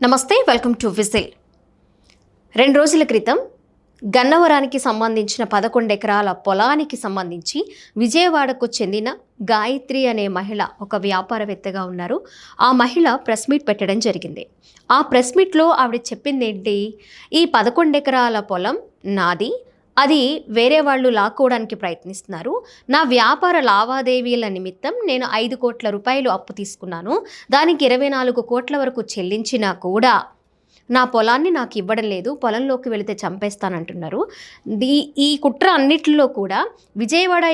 నమస్తే, welcome to whistle. 2 రోజుల క్రితం గన్నవరానికి సంబంధించిన 11 ఎకరాల పొలానికి సంబంధించి విజయవాడకు చెందిన గాయత్రి అనే మహిళ ఒక వ్యాపారవేత్తగా ఉన్నారు. ఆ మహిళ ప్రెస్ మీట్ పెట్టడం జరిగింది. ఆ ప్రెస్ మీట్లో ఆవిడ చెప్పింది ఏంటి, ఈ 11 ఎకరాల పొలం నాది, అది వేరే వాళ్ళు లాక్కోవడానికి ప్రయత్నిస్తున్నారు. నా వ్యాపార లావాదేవీల నిమిత్తం నేను 5 కోట్ల రూపాయలు అప్పు తీసుకున్నాను. దానికి 24 కోట్ల వరకు చెల్లించినా కూడా నా పొలాన్ని నాకు ఇవ్వడం లేదు. పొలంలోకి వెళితే చంపేస్తానంటున్నారు. ఈ కుట్ర అన్నిటిలో కూడా విజయవాడ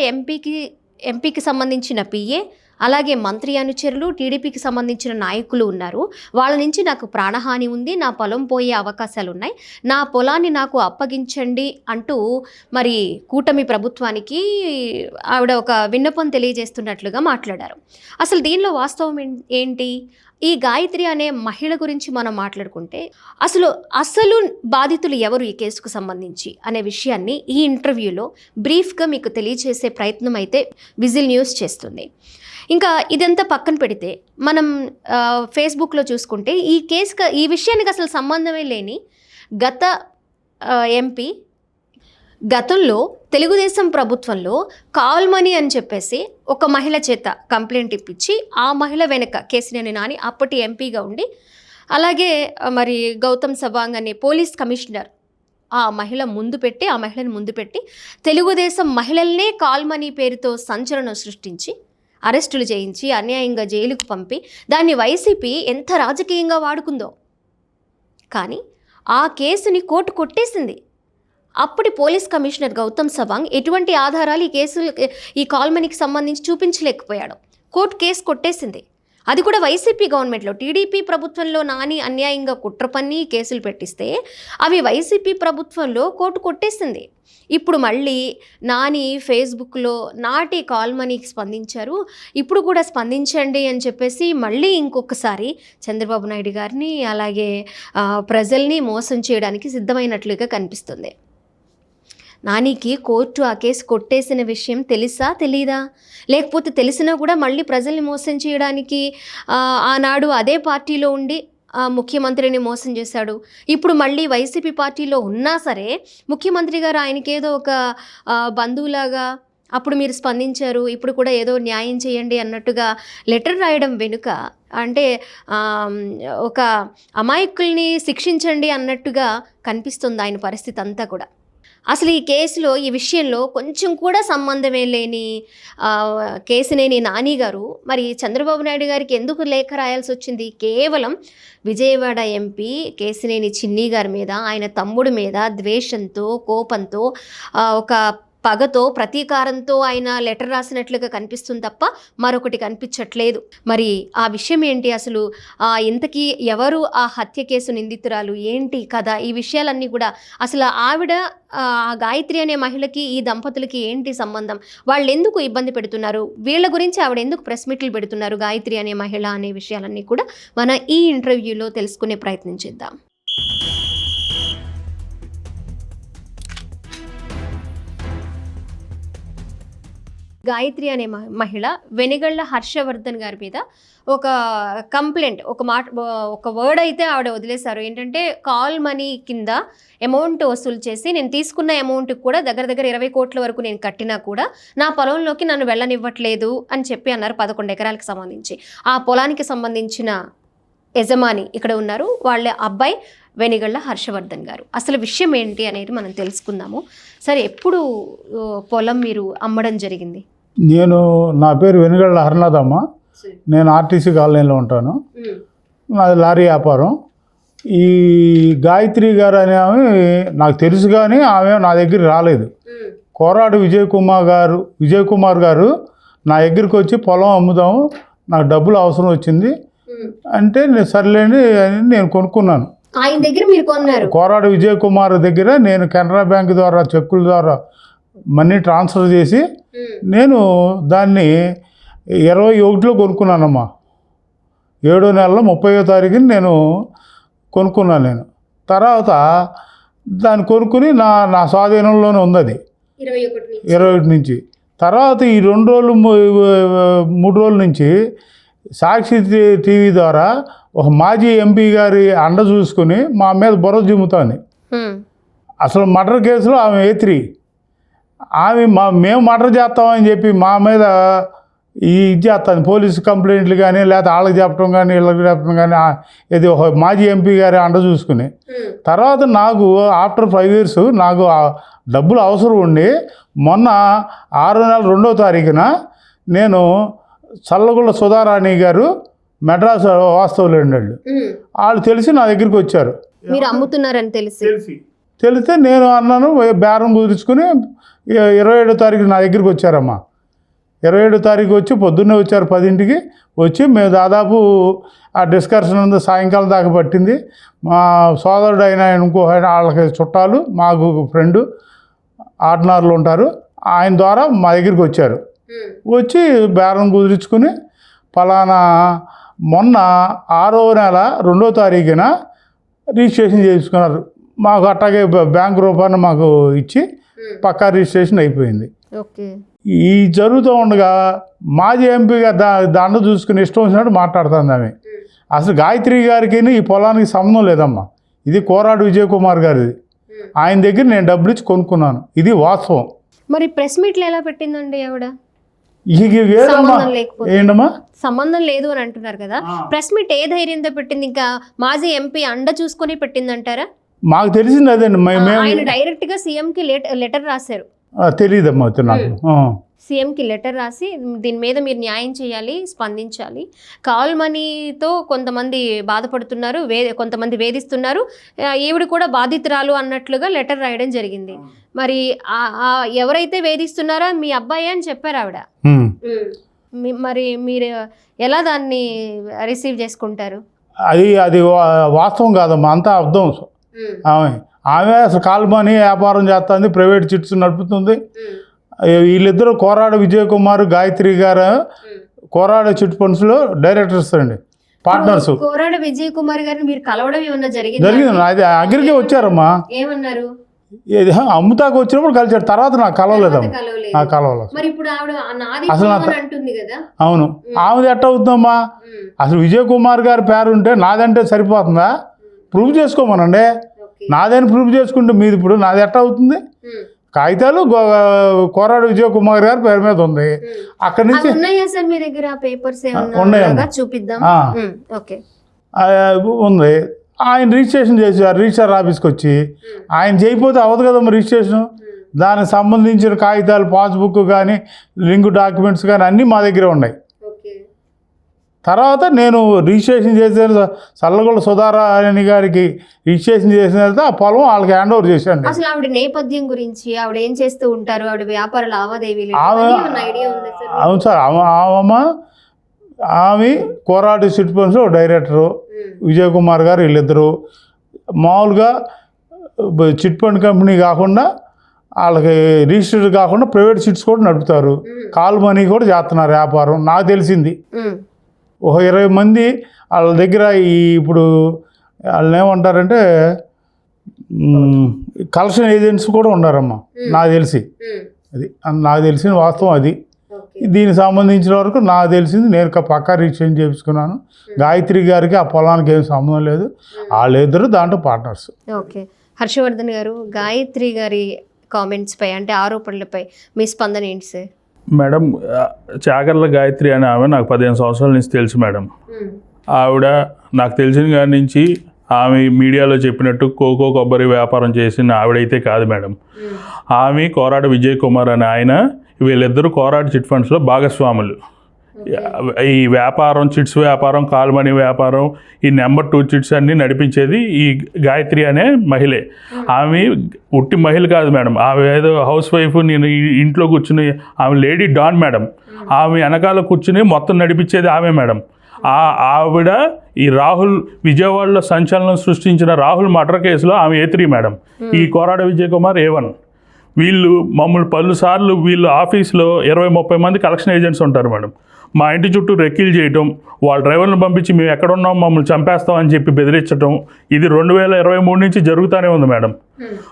ఎంపీకి సంబంధించిన పిఏ, అలాగే మంత్రి అనుచరులు, టీడీపీకి సంబంధించిన నాయకులు ఉన్నారు. వాళ్ళ నుంచి నాకు ప్రాణహాని ఉంది, నా పొలం పోయే అవకాశాలు ఉన్నాయి, నా పొలాన్ని నాకు అప్పగించండి అంటూ మరి కూటమి ప్రభుత్వానికి ఆవిడ ఒక విన్నపం తెలియజేస్తున్నట్లుగా మాట్లాడారు. అసలు దీనిలో వాస్తవం ఏంటి? ఈ గాయత్రి అనే మహిళ గురించి మనం మాట్లాడుకుంటే అసలు బాధితులు ఎవరు ఈ కేసుకు సంబంధించి అనే విషయాన్ని ఈ ఇంటర్వ్యూలో బ్రీఫ్గా మీకు తెలియజేసే ప్రయత్నం అయితే విజిల్ న్యూస్ చేస్తుంది. ఇంకా ఇదంతా పక్కన పెడితే మనం ఫేస్బుక్లో చూసుకుంటే ఈ విషయానికి అసలు సంబంధమే లేని గత ఎంపీ గతంలో తెలుగుదేశం ప్రభుత్వంలో కాల్ మనీ అని చెప్పేసి ఒక మహిళ చేత కంప్లైంట్ ఇప్పించి ఆ మహిళ వెనక కేసినేని నాని అప్పటి ఎంపీగా ఉండి, అలాగే మరి గౌతమ్ సవాంగ్ అనే పోలీస్ కమిషనర్ ఆ మహిళను ముందు పెట్టి తెలుగుదేశం మహిళల్నే కాల్ మనీ పేరుతో సంచలనం సృష్టించి అరెస్టులు చేయించి అన్యాయంగా జైలుకు పంపి దాన్ని వైసీపీ ఎంత రాజకీయంగా వాడుకుందో. కానీ ఆ కేసుని కోర్టు కొట్టేసింది. అప్పటి పోలీస్ కమిషనర్ గౌతమ్ సవాంగ్ ఎటువంటి ఆధారాలు ఈ కాల్ మనీకి సంబంధించి చూపించలేకపోయాడు. కోర్టు కేసు కొట్టేసింది. అది కూడా వైసీపీ గవర్నమెంట్లో, టీడీపీ ప్రభుత్వంలో నాని అన్యాయంగా కుట్ర పన్ని కేసులు పెట్టిస్తే అవి వైసీపీ ప్రభుత్వంలో కోర్టు కొట్టేసింది. ఇప్పుడు మళ్ళీ నాని ఫేస్బుక్లో నాటి కాల్ మనీకి స్పందించారు. ఇప్పుడు కూడా స్పందించండి అని చెప్పేసి మళ్ళీ ఇంకొకసారి చంద్రబాబు నాయుడు గారిని అలాగే ప్రజల్ని మోసం చేయడానికి సిద్ధమైనట్లుగా కనిపిస్తుంది. నానికి కోర్టు ఆ కేసు కొట్టేసిన విషయం తెలీదా? లేకపోతే తెలిసినా కూడా మళ్ళీ ప్రజల్ని మోసం చేయడానికి ఆనాడు అదే పార్టీలో ఉండి ముఖ్యమంత్రిని మోసం చేశాడు. ఇప్పుడు మళ్ళీ వైసీపీ పార్టీలో ఉన్నా సరే ముఖ్యమంత్రి గారు ఆయనకేదో ఒక బంధువులాగా అప్పుడు మీరు స్పందించారు, ఇప్పుడు కూడా ఏదో న్యాయం చేయండి అన్నట్టుగా లెటర్ రాయడం వెనుక అంటే ఒక అమాయకుల్ని శిక్షించండి అన్నట్టుగా కనిపిస్తుంది ఆయన పరిస్థితి అంతా కూడా. అసలు ఈ విషయంలో కొంచెం కూడా సంబంధమే లేని కేసినేని నాని గారు మరి చంద్రబాబు నాయుడు గారికి ఎందుకు లేఖ రాయాల్సి వచ్చింది? కేవలం విజయవాడ ఎంపీ కేసినేని చిన్ని గారి మీద, ఆయన తమ్ముడి మీద ద్వేషంతో, కోపంతో, ఒక పగతో, ప్రతీకారంతో ఆయన లెటర్ రాసినట్లుగా కనిపిస్తుంది తప్ప మరొకటి కనిపించట్లేదు. మరి ఆ విషయం ఏంటి? అసలు ఇంతకీ ఎవరు ఆ హత్య కేసు నిందితురాలు, ఏంటి కథ? ఈ విషయాలన్నీ కూడా అసలు ఆవిడ ఆ గాయత్రి అనే మహిళకి ఈ దంపతులకి ఏంటి సంబంధం? వాళ్ళు ఎందుకు ఇబ్బంది పెడుతున్నారు? వీళ్ళ గురించి ఆవిడ ఎందుకు ప్రెస్ మీట్లు పెడుతున్నారు గాయత్రి అనే మహిళ అనే విషయాలన్నీ కూడా మనం ఈ ఇంటర్వ్యూలో తెలుసుకునే ప్రయత్నం చేద్దాం. గాయత్రి అనే మహిళ వెనిగళ్ల హర్షవర్ధన్ గారి మీద ఒక కంప్లైంట్, ఒక వర్డ్ అయితే ఆవిడ వదిలేశారు. ఏంటంటే కాల్ మనీ కింద అమౌంట్ వసూలు చేసి నేను తీసుకున్న అమౌంట్కి కూడా దగ్గర 20 కోట్ల వరకు నేను కట్టినా కూడా నా పొలంలోకి నన్ను వెళ్ళనివ్వట్లేదు అని చెప్పి అన్నారు. 11 ఎకరాలకు సంబంధించి ఆ పొలానికి సంబంధించిన యజమాని ఇక్కడ ఉన్నారు, వాళ్ళ అబ్బాయి వెనిగళ్ల హర్షవర్ధన్ గారు. అసలు విషయం ఏంటి అనేది మనం తెలుసుకుందాము. సరే, ఎప్పుడు పొలం మీరు అమ్మడం జరిగింది? నా పేరు వెనిగళ్ల హరినాథమ్మ. నేను ఆర్టీసీ కాలనీలో ఉంటాను. నాది లారీ వ్యాపారం. ఈ గాయత్రి గారు అనే ఆమె నాకు తెలుసు, కానీ ఆమె నా దగ్గర రాలేదు. కోరాడు విజయ్ కుమార్ గారు నా దగ్గరికి వచ్చి పొలం అమ్ముదాము, నాకు డబ్బులు అవసరం వచ్చింది అంటే నేను సర్లేని నేను కొనుక్కున్నాను. ఆయన దగ్గర మీరు కొన్నారు? కోరాడు విజయ్ కుమార్ దగ్గర నేను కెనరా బ్యాంక్ ద్వారా చెక్కుల ద్వారా మనీ ట్రాన్స్ఫర్ చేసి నేను దాన్ని 21లో కొనుక్కున్నానమ్మా. 7వ నెలలో 30వ తారీఖుని నేను కొనుక్కున్నాను. నేను తర్వాత దాన్ని కొనుక్కుని నా స్వాధీనంలోనే ఉంది అది 21 నుంచి. తర్వాత ఈ 2 రోజులు 3 రోజుల నుంచి సాక్షి టీవీ ద్వారా ఒక మాజీ ఎంపీ గారి అండ చూసుకుని మా మీద బుర్ర జిమ్ముతోంది. అసలు మర్డర్ కేసులో ఆమె A3, ఆమె మేము మర్డర్ చేస్తామని చెప్పి మా మీద ఇది చేస్తాను. పోలీసు కంప్లైంట్లు కానీ లేకపోతే వాళ్ళకి చెప్పడం కానీ వీళ్ళకి చెప్పడం కానీ ఇది ఒక మాజీ ఎంపీ గారి అండ చూసుకుని. తర్వాత నాకు ఆఫ్టర్ 5 years నాకు డబ్బులు అవసరం ఉండి మొన్న 6 నెలల 2వ తారీఖున నేను చల్లగుళ్ళ సుధారాణి గారు మెడ్రాస్ వాస్తవులు వాళ్ళు వాళ్ళు తెలిసి నా దగ్గరికి వచ్చారు. మీరు అమ్ముతున్నారని తెలిస్తే నేను అన్నాను బేరం కుదుర్చుకుని 27వ తారీఖు నా దగ్గరికి వచ్చారమ్మా. 27వ తారీఖు వచ్చి పొద్దున్నే వచ్చారు 10ంటికి వచ్చి మేము దాదాపు ఆ డిస్కషన్ అంతా సాయంకాలం దాకా పట్టింది. మా సోదరుడు అయిన ఇంకో వాళ్ళకి చుట్టాలు మాకు ఫ్రెండు ఆర్డినర్లు ఉంటారు, ఆయన ద్వారా మా దగ్గరికి వచ్చారు. వచ్చి బేరం కుదుర్చుకుని ఫలానా మొన్న 6వ నెల 2వ తారీఖున రిజిస్ట్రేషన్ చేసుకున్నారు. మాకు అట్టాగే బ్యాంక్ రూపాన్ని మాకు ఇచ్చి పక్కా రిజిస్ట్రేషన్ అయిపోయింది. ఈ జరుగుతూ ఉండగా మాజీ ఎంపీగా దండ చూసుకుని ఇష్టం వచ్చినట్టు మాట్లాడుతుంది ఆమె. అసలు గాయత్రి గారికి ఈ పొలానికి సంబంధం లేదమ్మా. ఇది కోరాడు విజయ్ కుమార్ గారిది. ఆయన దగ్గర నేను డబ్బులు ఇచ్చి కొనుక్కున్నాను. ఇది వాస్తవం. మరి ప్రెస్ మీట్లు ఎలా పెట్టిందండి ఆవిడ? ఏంటమ్మా సంబంధం లేదు అని అంటున్నారు కదా, ప్రెస్ మీట్ ఏ ధైర్యంతో పెట్టింది? ఇంకా మాజీ ఎంపీ అండ చూసుకొని పెట్టిందంటారా? మాకు తెలిసింది అదండి. ఆయన డైరెక్ట్ గా సీఎం కి లెటర్ రాశారు. తెలియదమ్మా నాకు. సీఎంకి లెటర్ రాసి దీని మీద మీరు న్యాయం చేయాలి, స్పందించాలి, కాల్ మనీతో కొంతమంది బాధపడుతున్నారు, కొంతమంది వేధిస్తున్నారు, ఈవిడ కూడా బాధితురాలు అన్నట్లుగా లెటర్ రాయడం జరిగింది. మరి ఎవరైతే వేధిస్తున్నారో మీ అబ్బాయి అని చెప్పారు ఆవిడ. మరి మీరు ఎలా దాన్ని రిసీవ్ చేసుకుంటారు? అది వాస్తవం కాదమ్మా, అంతా అర్థం. ఆమె అసలు కాల్ మనీ వ్యాపారం చేస్తుంది, ప్రైవేట్ చిట్స్ నడుపుతుంది. వీళ్ళిద్దరూ కోరాడ విజయ్ కుమార్ గాయత్రి గారు కోరాడ చిట్ ఫండ్స్లో డైరెక్టర్స్ అండి, పార్ట్నర్స్. కోరాడ విజయ్ కుమార్ గారిని మీరు కలవడం ఏమన్నా జరిగింది? అది అగ్రికి వచ్చారమ్మా. ఏమన్నారు? అమ్ముతాకు వచ్చినప్పుడు కలిసాడు, తర్వాత నాకు కలవలేదమ్మా. నాకు కలవలేదు అసలు. అవును, ఆమెది ఎట్ట అవుతుందమ్మా? అసలు విజయ్ కుమార్ గారి పేరు ఉంటే నాదంటే సరిపోతుందా? ప్రూవ్ చేసుకోమనండి. నాదని ప్రూవ్ చేసుకుంటే మీది ఇప్పుడు నాది ఎట్ట అవుతుంది? కాగితాలు కోరాడు విజయ్ కుమార్ గారి పేరు మీద ఉంది. అక్కడి నుంచి ఉంది. ఆయన రిజిస్ట్రేషన్ చేశారు రిజిస్టర్ ఆఫీస్కి వచ్చి. ఆయన చేయకపోతే అవ్వదు కదమ్మా రిజిస్ట్రేషన్. దానికి సంబంధించిన కాగితాలు, పాస్బుక్ కానీ లింక్ డాక్యుమెంట్స్ కానీ అన్నీ మా దగ్గర ఉన్నాయి. తర్వాత నేను రిజిస్ట్రేషన్ చేసిన చల్లగొల్ల సుధారాణి గారికి రిజిస్ట్రేషన్ చేసిన తర్వాత ఆ పొలం వాళ్ళకి హ్యాండ్ ఓవర్ చేశాను. అసలు ఆవిడ నేపథ్యం గురించి, ఆవిడ ఏం చేస్తూ ఉంటారు, ఆవిడ వ్యాపార లావాదేవీలు? అవును సార్, ఆమె కోరాడు chit funds director Vijay Kumar గారు. వీళ్ళిద్దరు మామూలుగా చిట్ ఫండ్ కంపెనీ కాకుండా వాళ్ళకి రిజిస్టర్డ్ కాకుండా ప్రైవేట్ చిట్స్ కూడా నడుపుతారు. కాల్ మనీ కూడా చేస్తున్నారు వ్యాపారం. నాకు తెలిసింది ఒక 20 మంది వాళ్ళ దగ్గర ఇప్పుడు వాళ్ళని ఏమంటారంటే కలెక్షన్ ఏజెంట్స్ కూడా ఉన్నారమ్మా నాకు తెలిసి. అది నాకు తెలిసిన వాస్తవం అది. దీనికి సంబంధించిన వరకు నాకు తెలిసింది నేను పక్కా రిజిస్ట్రేషన్ చేయించుకున్నాను. గాయత్రి గారికి ఆ పొలానికి ఏం సంబంధం లేదు, వాళ్ళిద్దరు దాంట్లో పార్ట్నర్స్. ఓకే, హర్షవర్ధన్ గారు, గాయత్రి గారి కామెంట్స్పై అంటే ఆరోపణలపై మీ స్పందన ఏంటి సార్? మేడం, చాగర్ల గాయత్రి అనే ఆమె నాకు 15 సంవత్సరాల నుంచి తెలుసు మేడం. ఆవిడ నాకు తెలిసిన కాడి నుంచి ఆమె మీడియాలో చెప్పినట్టు కోకో కొబ్బరి వ్యాపారం చేసిన ఆవిడైతే కాదు మేడం. ఆమె కోరాడ విజయ్ కుమార్ అనే ఆయన, వీళ్ళిద్దరూ కోరాడ చిట్ ఫండ్స్లో భాగస్వాములు. ఈ వ్యాపారం, చిట్స్ వ్యాపారం, కాల్ మనీ వ్యాపారం, ఈ నెంబర్ 2 చిట్స్ అన్నీ నడిపించేది ఈ గాయత్రి అనే మహిళే. ఆమె ఉట్టి మహిళ కాదు మేడం, ఆమె ఏదో హౌస్ వైఫ్. నేను ఇంట్లో కూర్చుని, ఆమె లేడీ డాన్ మేడం. ఆమె వెనకాల కూర్చుని మొత్తం నడిపించేది ఆమె మేడం. ఆవిడ ఈ రాహుల్, విజయవాడలో సంచలనం సృష్టించిన రాహుల్ మర్డర్ కేసులో ఆమె A3 మేడం. ఈ కోరాడ విజయ్ కుమార్ A1. వీళ్ళు మమ్మల్ని పలుసార్లు వీళ్ళు ఆఫీస్లో 20-30 మంది కలెక్షన్ ఏజెంట్స్ ఉంటారు మేడం. మా ఇంటి చుట్టూ రెక్కీలు చేయటం, వాళ్ళ డ్రైవర్లను పంపించి మేము ఎక్కడున్నాం మమ్మల్ని చంపేస్తామని చెప్పి బెదిరించడం, ఇది 2023 నుంచి జరుగుతూనే ఉంది మేడం.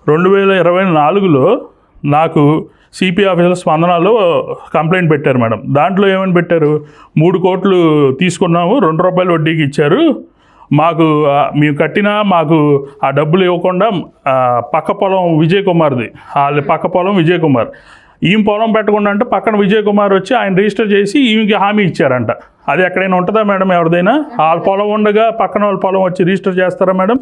2024లో నాకు సిపి ఆఫీసులో స్పందనలో కంప్లైంట్ పెట్టారు మేడం. దాంట్లో ఏమని పెట్టారు, 3 కోట్లు తీసుకున్నాము, 2 రూపాయలు వడ్డీకి ఇచ్చారు, మాకు మేము కట్టినా మాకు ఆ డబ్బులు ఇవ్వకుండా పక్క పొలం విజయ్ కుమార్ది, వాళ్ళ పక్క పొలం విజయ్ కుమార్, ఈమె పొలం పెట్టకుండా అంటే పక్కన విజయ్ కుమార్ వచ్చి ఆయన రిజిస్టర్ చేసి ఈమెకి హామీ ఇచ్చారంట. అది ఎక్కడైనా ఉంటుందా మేడం? ఎవరిదైనా వాళ్ళ పొలం ఉండగా పక్కన వాళ్ళ పొలం వచ్చి రిజిస్టర్ చేస్తారా మేడం?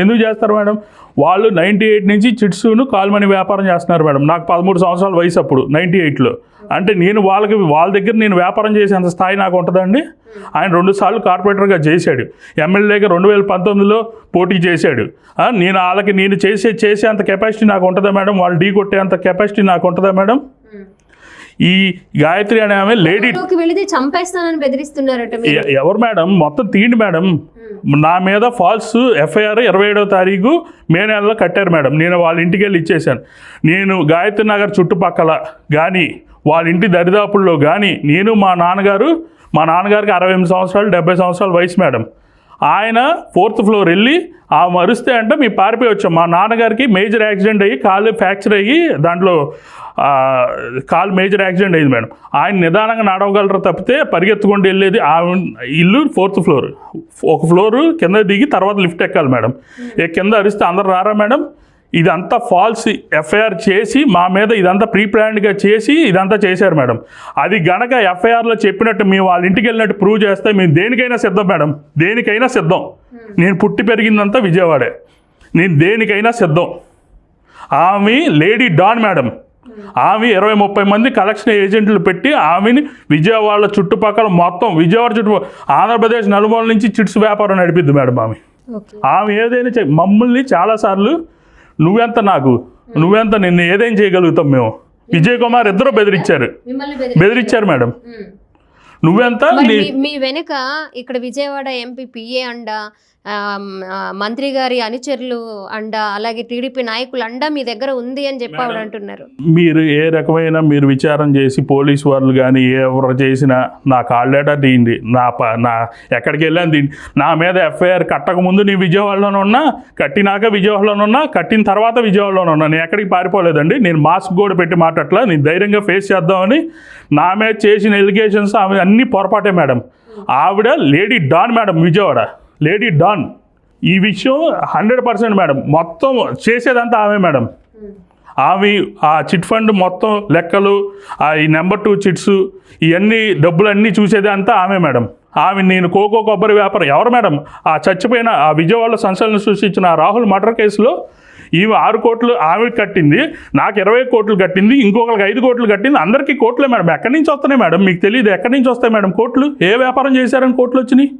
ఎందుకు చేస్తారు మేడం? వాళ్ళు 98 నుంచి చిట్సును కాల్మనీ వ్యాపారం చేస్తున్నారు మేడం. నాకు 13 సంవత్సరాల వయసు అప్పుడు 98లో. అంటే నేను వాళ్ళ దగ్గర నేను వ్యాపారం చేసేంత స్థాయి నాకు ఉంటుందండి? ఆయన 2 సార్లు కార్పొరేటర్గా చేశాడు, ఎమ్మెల్యేగా 2019లో పోటీ చేశాడు. నేను వాళ్ళకి నేను చేసేంత కెపాసిటీ నాకు ఉంటుందా మేడం? వాళ్ళు ఢీ కొట్టేంత కెపాసిటీ నాకు ఉంటుందా మేడం? ఈ గాయత్రి అనే ఆమె లేడీ వెళితే చంపేస్తానని బెదిరిస్తున్నారట. ఎవరు మేడం? మొత్తం తీయండి మేడం. నా మీద ఫాల్స్ ఎఫ్ఐఆర్ 27వ తారీఖు మే నెలలో కట్టారు మేడం. నేను వాళ్ళ ఇంటికి వెళ్ళి ఇచ్చేసాను. నేను గాయత్రి నగర్ చుట్టుపక్కల కానీ వాళ్ళ ఇంటి దరిదాపుల్లో కానీ నేను మా నాన్నగారికి 68 సంవత్సరాలు 70 సంవత్సరాల వయసు మేడం. ఆయన 4th ఫ్లోర్ వెళ్ళి ఆ మరుస్తే అంటే మేము పారిపోయి వచ్చాం. మా నాన్నగారికి మేజర్ యాక్సిడెంట్ అయ్యి కాలు ఫ్రాక్చర్ అయ్యి దాంట్లో కాలు మేజర్ యాక్సిడెంట్ అయింది మేడం. ఆయన నిదానంగా నడవగలరు తప్పితే పరిగెత్తుకుంటూ వెళ్ళేది. ఆ ఇల్లు 4th ఫ్లోర్, ఒక ఫ్లోరు కింద దిగి తర్వాత లిఫ్ట్ ఎక్కాలి మేడం. కింద అరిస్తే అందరు రారా మేడం? ఇదంతా ఫాల్స్ ఎఫ్ఐఆర్ చేసి మా మీద ఇదంతా ప్రీ ప్లాన్డ్గా చేసి ఇదంతా చేశారు మేడం. అది గనక ఎఫ్ఐఆర్లో చెప్పినట్టు మేము వాళ్ళ ఇంటికి వెళ్ళినట్టు ప్రూవ్ చేస్తే మేము దేనికైనా సిద్ధం మేడం, దేనికైనా సిద్ధం. నేను పుట్టి పెరిగిందంతా విజయవాడే, నేను దేనికైనా సిద్ధం. ఆమె లేడీ డాన్ మేడం. ఆమె 20-30 మంది కలెక్షన్ ఏజెంట్లు పెట్టి ఆమెని విజయవాడ చుట్టుపక్కల మొత్తం విజయవాడ ఆంధ్రప్రదేశ్ నలుమూల నుంచి చిట్స్ వ్యాపారం నడిపిద్ది మేడం. ఆమె ఏదైనా మమ్మల్ని చాలాసార్లు నువ్వెంత నిన్ను ఏదైనా చేయగలుగుతాం మేము. విజయ్ కుమార్ ఇద్దరు బెదిరించారు మేడం. నువ్వెంత మీ వెనుక ఇక్కడ విజయవాడ ఎంపీ పిఏ అండ, మంత్రి గారి అనుచరులు అండ, అలాగే టీడీపీ నాయకులు అండ మీ దగ్గర ఉంది అని చెప్పి ఆవిడ అంటున్నారు. మీరు ఏ రకమైన మీరు విచారం చేసి పోలీసు వాళ్ళు కానీ ఎవరు చేసినా నా కాళ్ళేటా తీయండి, నా ఎక్కడికి వెళ్ళాను తీయండి. నా మీద ఎఫ్ఐఆర్ కట్టకముందు నేను విజయవాడలోనే ఉన్నా, కట్టినాక విజయవాడలోనే ఉన్నా, కట్టిన తర్వాత విజయవాడలోనే ఉన్నా. నేను ఎక్కడికి పారిపోలేదండి. నేను మాస్క్ కూడా పెట్టి మాట్లాడలా. నేను ధైర్యంగా ఫేస్ చేద్దామని నా మీద చేసిన ఎలిగేషన్స్ అవి అన్నీ పొరపాటే మేడం. ఆవిడ lady don madam, Vijayawada lady don. ఈ విషయం 100% మేడం. మొత్తం చేసేదంతా ఆమె మేడం. ఆమె ఆ చిట్ ఫండ్ మొత్తం లెక్కలు, ఈ నెంబర్ 2 చిట్స్, ఇవన్నీ డబ్బులన్నీ చూసేది అంతా ఆమె మేడం. ఆమె నేను కోకో కొబ్బరి వ్యాపారం ఎవరు మేడం? ఆ చచ్చిపోయిన ఆ విజయవాడలో సంచలనం సృష్టించిన ఆ రాహుల్ మర్డర్ కేసులో ఈమె 6 కోట్లు ఆమె కట్టింది, నాకు 20 కోట్లు కట్టింది, ఇంకొకరికి 5 కోట్లు కట్టింది. అందరికీ కోట్లే మేడం. ఎక్కడి నుంచి వస్తున్నాయి మేడం? మీకు తెలియదు ఎక్కడి నుంచి వస్తాయి మేడం కోట్లు? ఏ వ్యాపారం చేశారని కోట్లు వచ్చినాయి?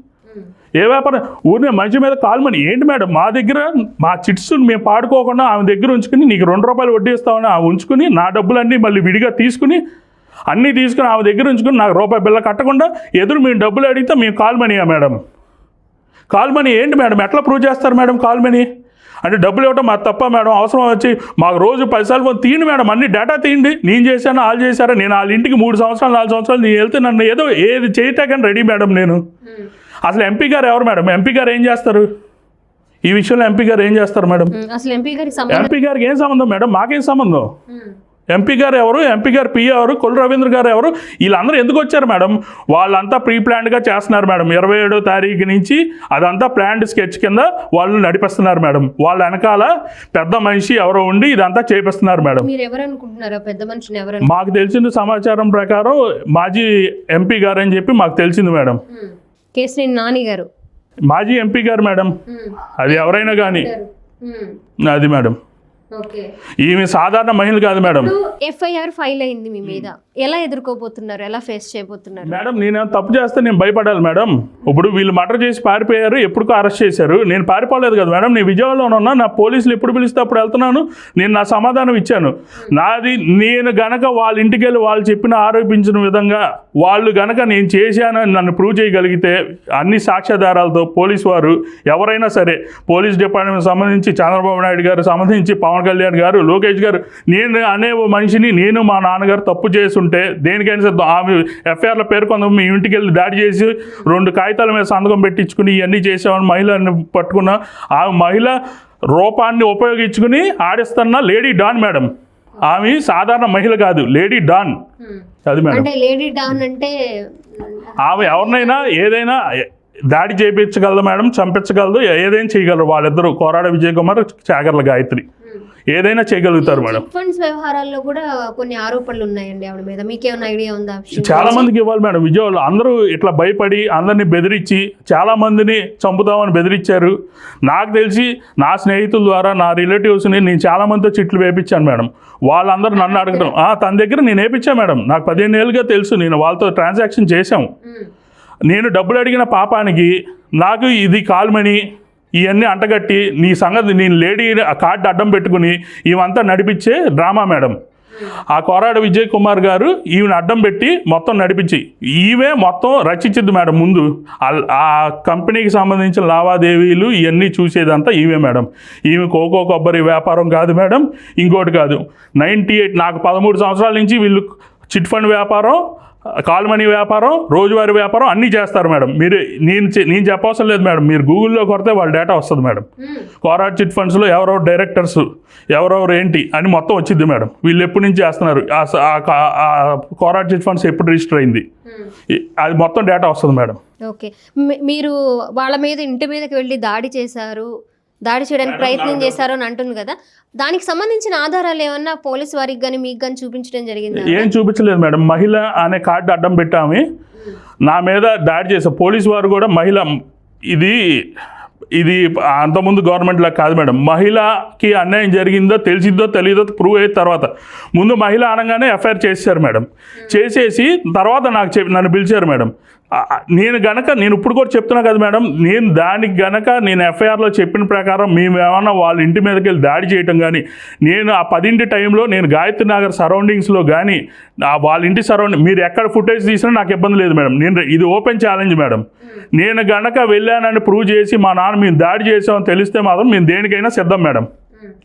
ఏ వ్యాపారం? ఊరినే మనిషి మీద కాల్మని ఏంటి మేడం? మా దగ్గర మా చిట్స్ మేము పాడుకోకుండా ఆమె దగ్గర ఉంచుకుని నీకు ₹2 వడ్డీ ఇస్తామని ఆమె ఉంచుకుని నా డబ్బులన్నీ మళ్ళీ విడిగా తీసుకుని ఆమె దగ్గర ఉంచుకుని నాకు రూపాయి బిల్ల కట్టకుండా ఎదురు మేము డబ్బులు అడిగితే మేము కాల్మనీయా మేడం? కాల్మనీ ఏంటి మేడం? ఎట్లా ప్రూవ్ చేస్తారు మేడం కాల్మనీ? అంటే డబ్బులు ఇవ్వటం మాకు తప్ప మేడం? అవసరం వచ్చి మాకు రోజు 10 సార్లు ఫోన్ తీయండి మేడం, అన్ని డేటా తీయండి. నేను చేశాను, వాళ్ళు చేశారా? నేను వాళ్ళ ఇంటికి 3 సంవత్సరాలు 4 సంవత్సరాలు నేను వెళ్తే నన్ను ఏది చేయటాకని రెడీ మేడం నేను. అసలు ఎంపీ గారు ఎవరు మేడం? ఎంపీ గారు ఏం చేస్తారు ఈ విషయంలో? ఎంపీ గారు ఏం చేస్తారు మేడం? అసలు ఎంపీ గారికి ఏం సంబంధం మేడం? మాకేం సంబంధం? ఎంపీ గారు ఎవరు? ఎంపీ గారు పిఏ ఎవరు? కొల్లు రవీంద్ర గారు ఎవరు? వీళ్ళందరూ ఎందుకు వచ్చారు మేడం? వాళ్ళంతా ప్రీ ప్లాన్డ్గా చేస్తున్నారు మేడం. 27వ తారీఖు నుంచి అదంతా ప్లాన్డ్ స్కెచ్ కింద వాళ్ళు నడిపిస్తున్నారు మేడం. వాళ్ళ వెనకాల పెద్ద మనిషి ఎవరో ఉండి ఇదంతా చేపిస్తున్నారు మేడం. మాకు తెలిసిన సమాచారం ప్రకారం మాజీ ఎంపీ గారు అని చెప్పి మాకు తెలిసింది మేడం. కేశినేని నాని గారు మాజీ ఎంపీ గారు మేడం. అది ఎవరైనా కానీ అది మేడం. ఈమె సాధారణ మహిళ కాదు మేడం. ఎఫ్ఐఆర్ ఫైల్ అయింది మీ మీద, ఎలా ఎదుర్కోబోతున్నారు? ఎలా ఫేస్ చేయబోతున్నారు మేడం? నేనేం తప్పు చేస్తే నేను భయపడాలి మేడం? ఇప్పుడు వీళ్ళు మర్డర్ చేసి పారిపోయారు, ఎప్పుడుకో అరెస్ట్ చేశారు. నేను పారిపోలేదు కదా మేడం. నేను విజయవాడలో ఉన్నా. నా పోలీసులు ఎప్పుడు పిలిస్తే అప్పుడు వెళ్తున్నాను. నేను నా సమాధానం ఇచ్చాను. నేను గనక వాళ్ళ ఇంటికి వెళ్ళి వాళ్ళు చెప్పిన ఆరోపించిన విధంగా వాళ్ళు గనక నేను చేశానని నన్ను ప్రూవ్ చేయగలిగితే అన్ని సాక్ష్యాధారాలతో పోలీసు వారు ఎవరైనా సరే, పోలీస్ డిపార్ట్మెంట్ సంబంధించి చంద్రబాబు నాయుడు గారు సంబంధించి పవన్ కళ్యాణ్ గారు, లోకేష్ గారు, నేను అనే మనిషిని నేను మా నాన్నగారు తప్పు చేస్తుంటే దేనికైనా సిద్ధం. ఆమె ఎఫ్ఐఆర్లో పేర్కొందాం. మీ ఇంటికి వెళ్ళి దాడి చేసి 2 కాగితాల మీద సంతకం పెట్టించుకుని ఇవన్నీ చేసామని మహిళని పట్టుకున్న ఆ మహిళ రూపాన్ని ఉపయోగించుకుని ఆడిస్తున్న లేడీ డాన్ మేడం. ఆమె సాధారణ మహిళ కాదు, లేడీ డాన్. అది మేడం. లేడీ డాన్ అంటే ఆమె ఎవరినైనా ఏదైనా దాడి చేయించగలదు మేడం, చంపించగలదు, ఏదైనా చేయగలరు వాళ్ళిద్దరూ, కోరాడ విజయ్ కుమార్, చాగర్ల గాయత్రి, ఏదైనా చేయగలుగుతారు మేడం. చిట్ ఫండ్స్ వ్యవహారాల్లో కూడా కొన్ని ఆరోపణలు ఉన్నాయండి ఆవిడ మీద, మీకేమైనా ఐడియా ఉందా? చాలా మందికి ఇవ్వాలి మేడం. విజయవాడలో అందరూ ఇట్లా భయపడి అందరినీ బెదిరించి చాలా మందిని చంపుతామని బెదిరించారు. నాకు తెలిసి నా స్నేహితుల ద్వారా నా రిలేటివ్స్ని నేను చాలా మందితో చిట్లు వేయించాను మేడం. వాళ్ళందరూ నన్ను అడగడం, తన దగ్గర నేను వేయించాను మేడం. నాకు 15 ఏళ్ళుగా తెలుసు, నేను వాళ్ళతో ట్రాన్సాక్షన్ చేశాము. నేను డబ్బులు అడిగిన పాపానికి నాకు ఇది కాల్మని ఇవన్నీ అంటగట్టి నీ సంగతి నేను లేడీ కార్డు అడ్డం పెట్టుకుని ఇవంతా నడిపించే డ్రామా మేడం. ఆ కోరాడ విజయ్ కుమార్ గారు ఈమెను అడ్డం పెట్టి మొత్తం నడిపించి ఈమె మొత్తం రచించింది మేడం. ముందు ఆ కంపెనీకి సంబంధించిన లావాదేవీలు ఇవన్నీ చూసేదంతా ఈమె మేడం. ఈమె కోకో కొబ్బరి వ్యాపారం కాదు మేడం, ఇంకోటి కాదు. 98 నాకు 13 సంవత్సరాల నుంచి వీళ్ళు చిట్ ఫండ్ వ్యాపారం, కాల్ మనీ వ్యాపారం, రోజువారీ వ్యాపారం అన్నీ చేస్తారు మేడం. మీరు నేను చెప్పవసరం లేదు మేడం, మీరు గూగుల్లో కొడితే వాళ్ళ డేటా వస్తుంది మేడం. కోరాడ్ చిట్ ఫండ్స్లో ఎవరెవరు డైరెక్టర్స్, ఎవరెవరు ఏంటి అని మొత్తం వచ్చింది మేడం. వీళ్ళు ఎప్పటి నుంచి చేస్తున్నారు, ఆ కోరాడ్ చిట్ ఫండ్స్ ఎప్పుడు రిజిస్టర్ అయింది, అది మొత్తం డేటా వస్తుంది మేడం. ఓకే, మీరు వాళ్ళ మీద ఇంటి మీదకి వెళ్ళి దాడి చేయడానికి ప్రయత్నం చేశారు అని అంటుంది కదా, దానికి సంబంధించిన ఆధారాలు ఏమన్నా పోలీసు వారికి కానీ మీకు కానీ చూపించడం జరిగింది? ఏం చూపించలేదు మేడం. మహిళ అనే కార్డు అడ్డం పెట్టాము, నా మీద దాడి చేశారు. పోలీసు వారు కూడా మహిళ, ఇది అంతకుముందు గవర్నమెంట్లా కాదు మేడం. మహిళకి అన్యాయం జరిగిందో తెలిసిందో తెలియదో ప్రూవ్ అయిన తర్వాత ముందు మహిళ అనగానే ఎఫ్ఐఆర్ చేశారు మేడం. చేసేసి తర్వాత నన్ను పిలిచారు మేడం. నేను ఇప్పుడు కూడా చెప్తున్నా కదా మేడం, నేను దానికి గనక నేను ఎఫ్ఐఆర్లో చెప్పిన ప్రకారం మేము ఏమన్నా వాళ్ళ ఇంటి మీదకి వెళ్ళి దాడి చేయటం కానీ, నేను ఆ 10 టైంలో నేను గాయత్రి నగర్ సరౌండింగ్స్లో కానీ వాళ్ళ ఇంటి సరౌండింగ్ మీరు ఎక్కడ ఫుటేజ్ తీసినా నాకు ఇబ్బంది లేదు మేడం. ఇది ఓపెన్ ఛాలెంజ్ మేడం. నేను గనక వెళ్ళానని ప్రూవ్ చేసి మా నాన్న మేము దాడి చేసామని తెలిస్తే మాత్రం మేము దేనికైనా సిద్ధం మేడం,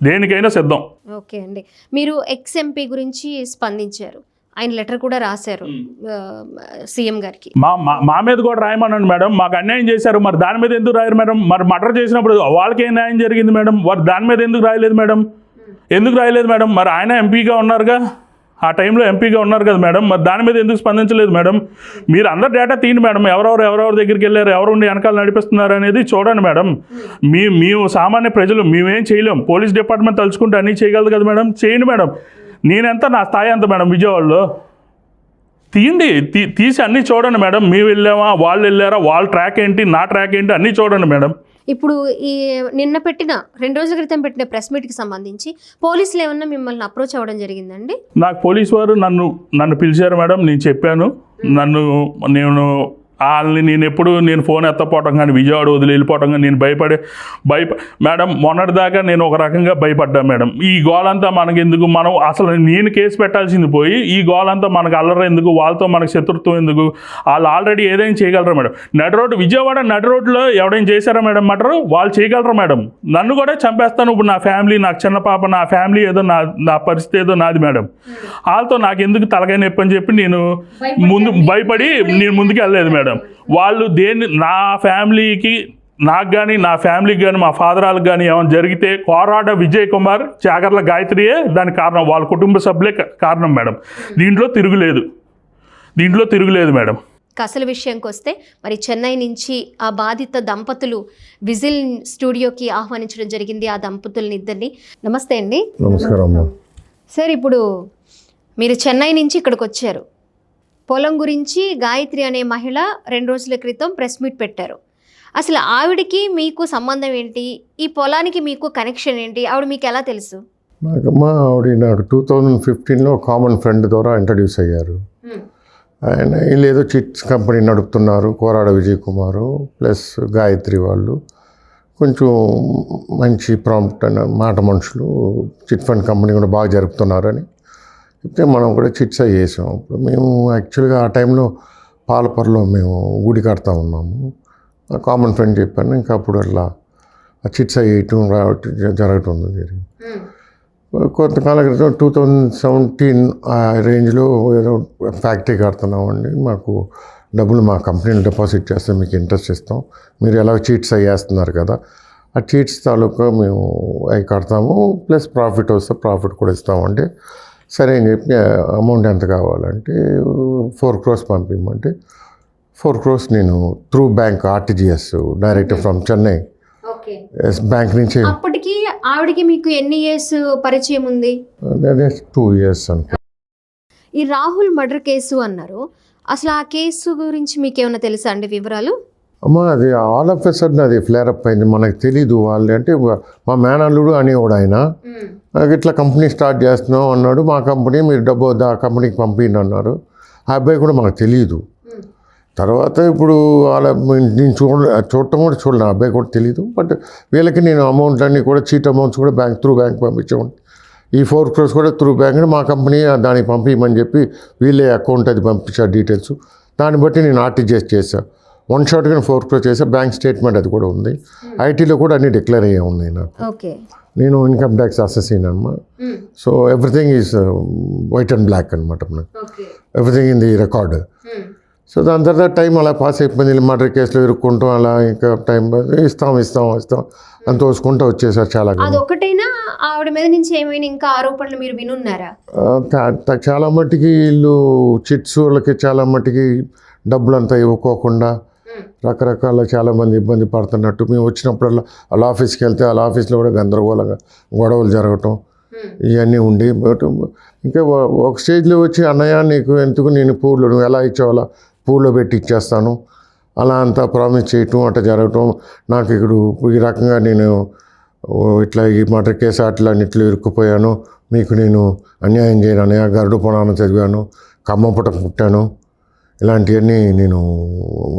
దేనికైనా సిద్ధం. ఓకే అండి, మీరు ఎక్స్ఎంపీ గురించి స్పందించారు, ఆయన లెటర్ కూడా రాశారు సీఎం గారికి. మా మీద కూడా రాయమనండి మేడం. మాకు అన్యాయం చేశారు, మరి దాని మీద ఎందుకు రాయరు మేడం? మరి మర్డర్ చేసినప్పుడు వాళ్ళకి ఏం న్యాయం జరిగింది మేడం? వారు దాని మీద ఎందుకు రాయలేదు మేడం? ఎందుకు రాయలేదు మేడం? మరి ఆయన ఎంపీగా ఉన్నారుగా, ఆ టైంలో ఎంపీగా ఉన్నారు కదా మేడం, మరి దాని మీద ఎందుకు స్పందించలేదు మేడం? మీరు అందరు డేటా తీయండి మేడం, ఎవరెవరి దగ్గరికి వెళ్ళారు, ఎవరు ఉండి వెనకాల నడిపిస్తున్నారు అనేది చూడండి మేడం. మేము సామాన్య ప్రజలు మేమేం చేయలేం, పోలీస్ డిపార్ట్మెంట్ తలుచుకుంటే అన్నీ చేయగలదు కదా మేడం, చేయండి మేడం. నేనెంత, నా స్థాయి ఎంత మేడం విజయవాడలో, తీయండి, తీసి అన్నీ చూడండి మేడం. మేము వెళ్ళామా, వాళ్ళు వెళ్ళారా, వాళ్ళ ట్రాక్ ఏంటి, నా ట్రాక్ ఏంటి, అన్నీ చూడండి మేడం. ఇప్పుడు ఈ నిన్న 2 రోజుల క్రితం పెట్టిన ప్రెస్ మీట్కి సంబంధించి పోలీసులు ఏమన్నా మిమ్మల్ని అప్రోచ్ అవ్వడం జరిగిందండి? నాకు పోలీసు వారు నన్ను పిలిచారు మేడం. నేను చెప్పాను, నేను వాళ్ళని నేను ఫోన్ ఎత్తపోవటం కానీ, విజయవాడ వదిలి వెళ్ళిపోవటం కానీ నేను మేడం మొన్నటిదాకా నేను ఒక రకంగా భయపడ్డా మేడం. ఈ గోలంతా మనకెందుకు, మనం అసలు నేను కేసు పెట్టాల్సింది పోయి ఈ గోలంతా మనకు అల్లరి ఎందుకు, వాళ్ళతో మనకు శత్రుత్వం ఎందుకు? వాళ్ళు ఆల్రెడీ ఏదైనా చేయగలరా మేడం? విజయవాడ నడి రోడ్లో ఎవడైనా చేశారా మేడం మర్డరు? వాళ్ళు చేయగలరా మేడం? నన్ను కూడా చంపేస్తాను. ఇప్పుడు నా ఫ్యామిలీ, నాకు చిన్న పాప, నా ఫ్యామిలీ ఏదో, నా పరిస్థితి ఏదో నాది మేడం. వాళ్ళతో నాకు ఎందుకు తలకాయ నొప్పి అని చెప్పి నేను భయపడి నేను ముందుకు వెళ్ళలేదు మేడం. వాళ్ళు నా ఫ్యామిలీకి, నాకు కానీ నా ఫ్యామిలీకి కానీ మా ఫాదరాలకు కానీ ఏమైనా జరిగితే కోరాడ విజయ్ కుమార్, చాగర్ల గాయత్రియే దానికి కారణం, వాళ్ళ కుటుంబ సభ్యులే కారణం మేడం. దీంట్లో తిరుగులేదు మేడం. అసలు విషయంకి వస్తే, మరి చెన్నై నుంచి ఆ బాధిత దంపతులు విజిల్ స్టూడియోకి ఆహ్వానించడం జరిగింది, ఆ దంపతులని ఇద్దరిని. నమస్తే అండి. నమస్కారం సార్, ఇప్పుడు మీరు చెన్నై నుంచి ఇక్కడికి వచ్చారు, పొలం గురించి గాయత్రి అనే మహిళ 2 రోజుల క్రితం ప్రెస్ మీట్ పెట్టారు. అసలు ఆవిడికి మీకు సంబంధం ఏంటి, ఈ పొలానికి మీకు కనెక్షన్ ఏంటి, ఆవిడ మీకు ఎలా తెలుసు? నాకు 2015లో కామన్ ఫ్రెండ్ ద్వారా ఇంట్రడ్యూస్ అయ్యారు. ఆయన వీళ్ళు ఏదో చిట్స్ కంపెనీ నడుపుతున్నారు, కోరాడ విజయ్ కుమారు ప్లస్ గాయత్రి వాళ్ళు కొంచెం మంచి ప్రాంప్ట్ అన్న మాట మనుషులు, చిట్ ఫండ్ కంపెనీ కూడా బాగా జరుపుతున్నారని చెప్తే మనం కూడా చిట్స్ చేసాం. ఇప్పుడు మేము యాక్చువల్గా ఆ టైంలో పాలపర్లో మేము గుడి కడతా ఉన్నాము. కామన్ ఫ్రెండ్ చెప్పాను, ఇంకా అప్పుడు అట్లా ఆ చిట్స్ వేయటం జరగటం జరిగింది. కొంతకాలం క్రితం 2017 ఆ రేంజ్లో ఏదో ఫ్యాక్టరీ కడుతున్నామండి, మాకు డబ్బులు మా కంపెనీలో డిపాజిట్ చేస్తే మీకు ఇంట్రెస్ట్ ఇస్తాం, మీరు ఎలా చీట్స్ అయ్యేస్తున్నారు కదా, ఆ చీట్స్ తాలూకా మేము అవి కడతాము, ప్లస్ ప్రాఫిట్ వస్తే ప్రాఫిట్ కూడా ఇస్తామంటే సరే అని చెప్పి అమౌంట్ ఎంత కావాలంటే 4 crores పంపించమంటే 4 crores నేను through bank RTGS direct from Chennai okay. Bank నుంచి అప్పటికి ఆవిడకి మీకు ఎన్ని ఇయర్స్ పరిచయం ఉంది? అదే 2 years అనుకో. ఈ రాహుల్ మర్డర్ కేసు అన్నారు, అసలు ఆ కేసు గురించి మీకు ఏమైనా తెలుసా అండి వివరాలు? అమ్మ అది ఆల్ ఆఫ్ ఎ సడన్ అది ఫ్లేర్ అప్ అయింది. మనకు తెలీదు. వాళ్ళు అంటే మా మేనల్లుడు అనేవాడు ఆయన. ఇట్లా కంపెనీ స్టార్ట్ చేస్తున్నాం అన్నాడు. మా కంపెనీ మీరు డబ్బు ఆ కంపెనీకి పంపిండి అన్నారు. ఆ అబ్బాయి కూడా మాకు తెలియదు. తర్వాత ఇప్పుడు వాళ్ళ నేను చూడటం కూడా చూడలేదు. ఆ అబ్బాయి కూడా తెలియదు. బట్ వీళ్ళకి నేను అమౌంట్ అన్నీ కూడా చీట్ అమౌంట్స్ కూడా త్రూ బ్యాంక్ పంపించాము. ఈ 4 crores కూడా త్రూ బ్యాంక్ మా కంపెనీ దానికి పంపించమని చెప్పి వీళ్ళే అకౌంట్ అది పంపించారు డీటెయిల్స్. దాన్ని బట్టి నేను ఆర్టీజీఎస్ చేశాను. 1 shotగా 4 crores చేసా. బ్యాంక్ స్టేట్మెంట్ అది కూడా ఉంది. ఐటీలో కూడా అన్నీ డిక్లేర్ అయ్యే ఉన్నాయి నాకు. ఓకే. నేను ఇన్కమ్ ట్యాక్స్ అసెసిన్ అన్నమాట. So everything is white and black అనమాట. Everything in the record. So దాని తర్వాత టైం అలా పాస్ అయిపోయింది. మర్డర్ కేసులో ఇరుక్కుంటాం అలా ఇంకా టైం ఇస్తాం అని తోసుకుంటూ వచ్చేసారు. చాలా అదొకటైనా ఆవిడ మీద నుంచి ఏమైనా ఇంకా ఆరోపణలు మీరు వినున్నారా? చాలా మట్టుకి వీళ్ళు చిట్స్ వాళ్ళకి చాలా మట్టుకి డబ్బులు అంతా ఇవ్వకోకుండా రకరకాల చాలామంది ఇబ్బంది పడుతున్నట్టు. మేము వచ్చినప్పుడల్లా వాళ్ళ ఆఫీస్కి వెళ్తే వాళ్ళ ఆఫీస్లో కూడా గందరగోళంగా గొడవలు జరగటం ఇవన్నీ ఉండి. బట్ ఇంకా ఒక స్టేజ్లో వచ్చి అన్నయ్య నీకు ఎందుకు నేను పూలు నువ్వు ఎలా ఇచ్చావు అలా పూల్లో పెట్టి ఇచ్చేస్తాను అలా అంతా ప్రామిస్ చేయటం అట్లా జరగటం. నాకు ఇక్కడ ఈ రకంగా నేను ఇట్లా ఈ మర్డర్ కేసు అట్లన్నిట్లో ఇరుక్కుపోయాను. మీకు నేను అన్యాయం చేయను అన్నయ్య. గరుడు పురాణం చదివాను. కమ్మపుట పుట్టాను. ఇలాంటివన్నీ నేను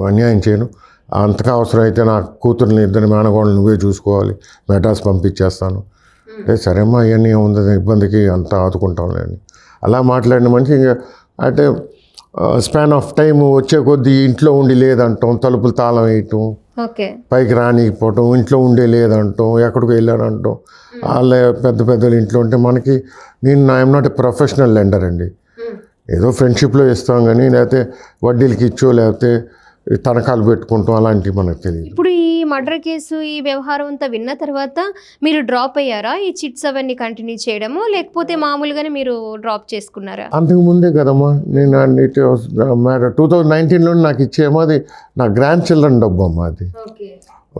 అన్యాయం చేయను. అంతగా అవసరం అయితే నా కూతుర్ని 2 మేనగోళ్ళని నువ్వే చూసుకోవాలి. మెడ్రాస్ పంపించేస్తాను. అంటే సరేమ్మా అవన్నీ ఉంది ఇబ్బందికి అంతా ఆదుకుంటాంలే అని అలా మాట్లాడిన మనిషి. ఇంకా అంటే స్పాన్ ఆఫ్ టైం వచ్చే కొద్దీ ఇంట్లో ఉండి లేదంటాం. తలుపులు తాళం వేయటం, పైకి రానికపోవటం, ఇంట్లో ఉండే లేదంటాం, ఎక్కడికి వెళ్ళానంటాం. వాళ్ళ పెద్దలు ఇంట్లో ఉంటే మనకి I'm not a professional lender అండి. ఏదో ఫ్రెండ్షిప్లో ఇస్తాం కానీ లేకపోతే వడ్డీలకి ఇచ్చో లేకపోతే తనఖాలు పెట్టుకుంటాం అలాంటివి మనకు తెలియదు. ఇప్పుడు ఈ మర్డర్ కేసు ఈ వ్యవహారం అంతా విన్న తర్వాత మీరు డ్రాప్ అయ్యారా ఈ చిట్స్ అవన్నీ కంటిన్యూ చేయడము, లేకపోతే మామూలుగానే మీరు డ్రాప్ చేసుకున్నారా? అంతకు ముందే కదమ్మా నేను 2019లో నాకు ఇచ్చేమో అది నా గ్రాండ్ చిల్డ్రన్ డబ్బు అమ్మా. అది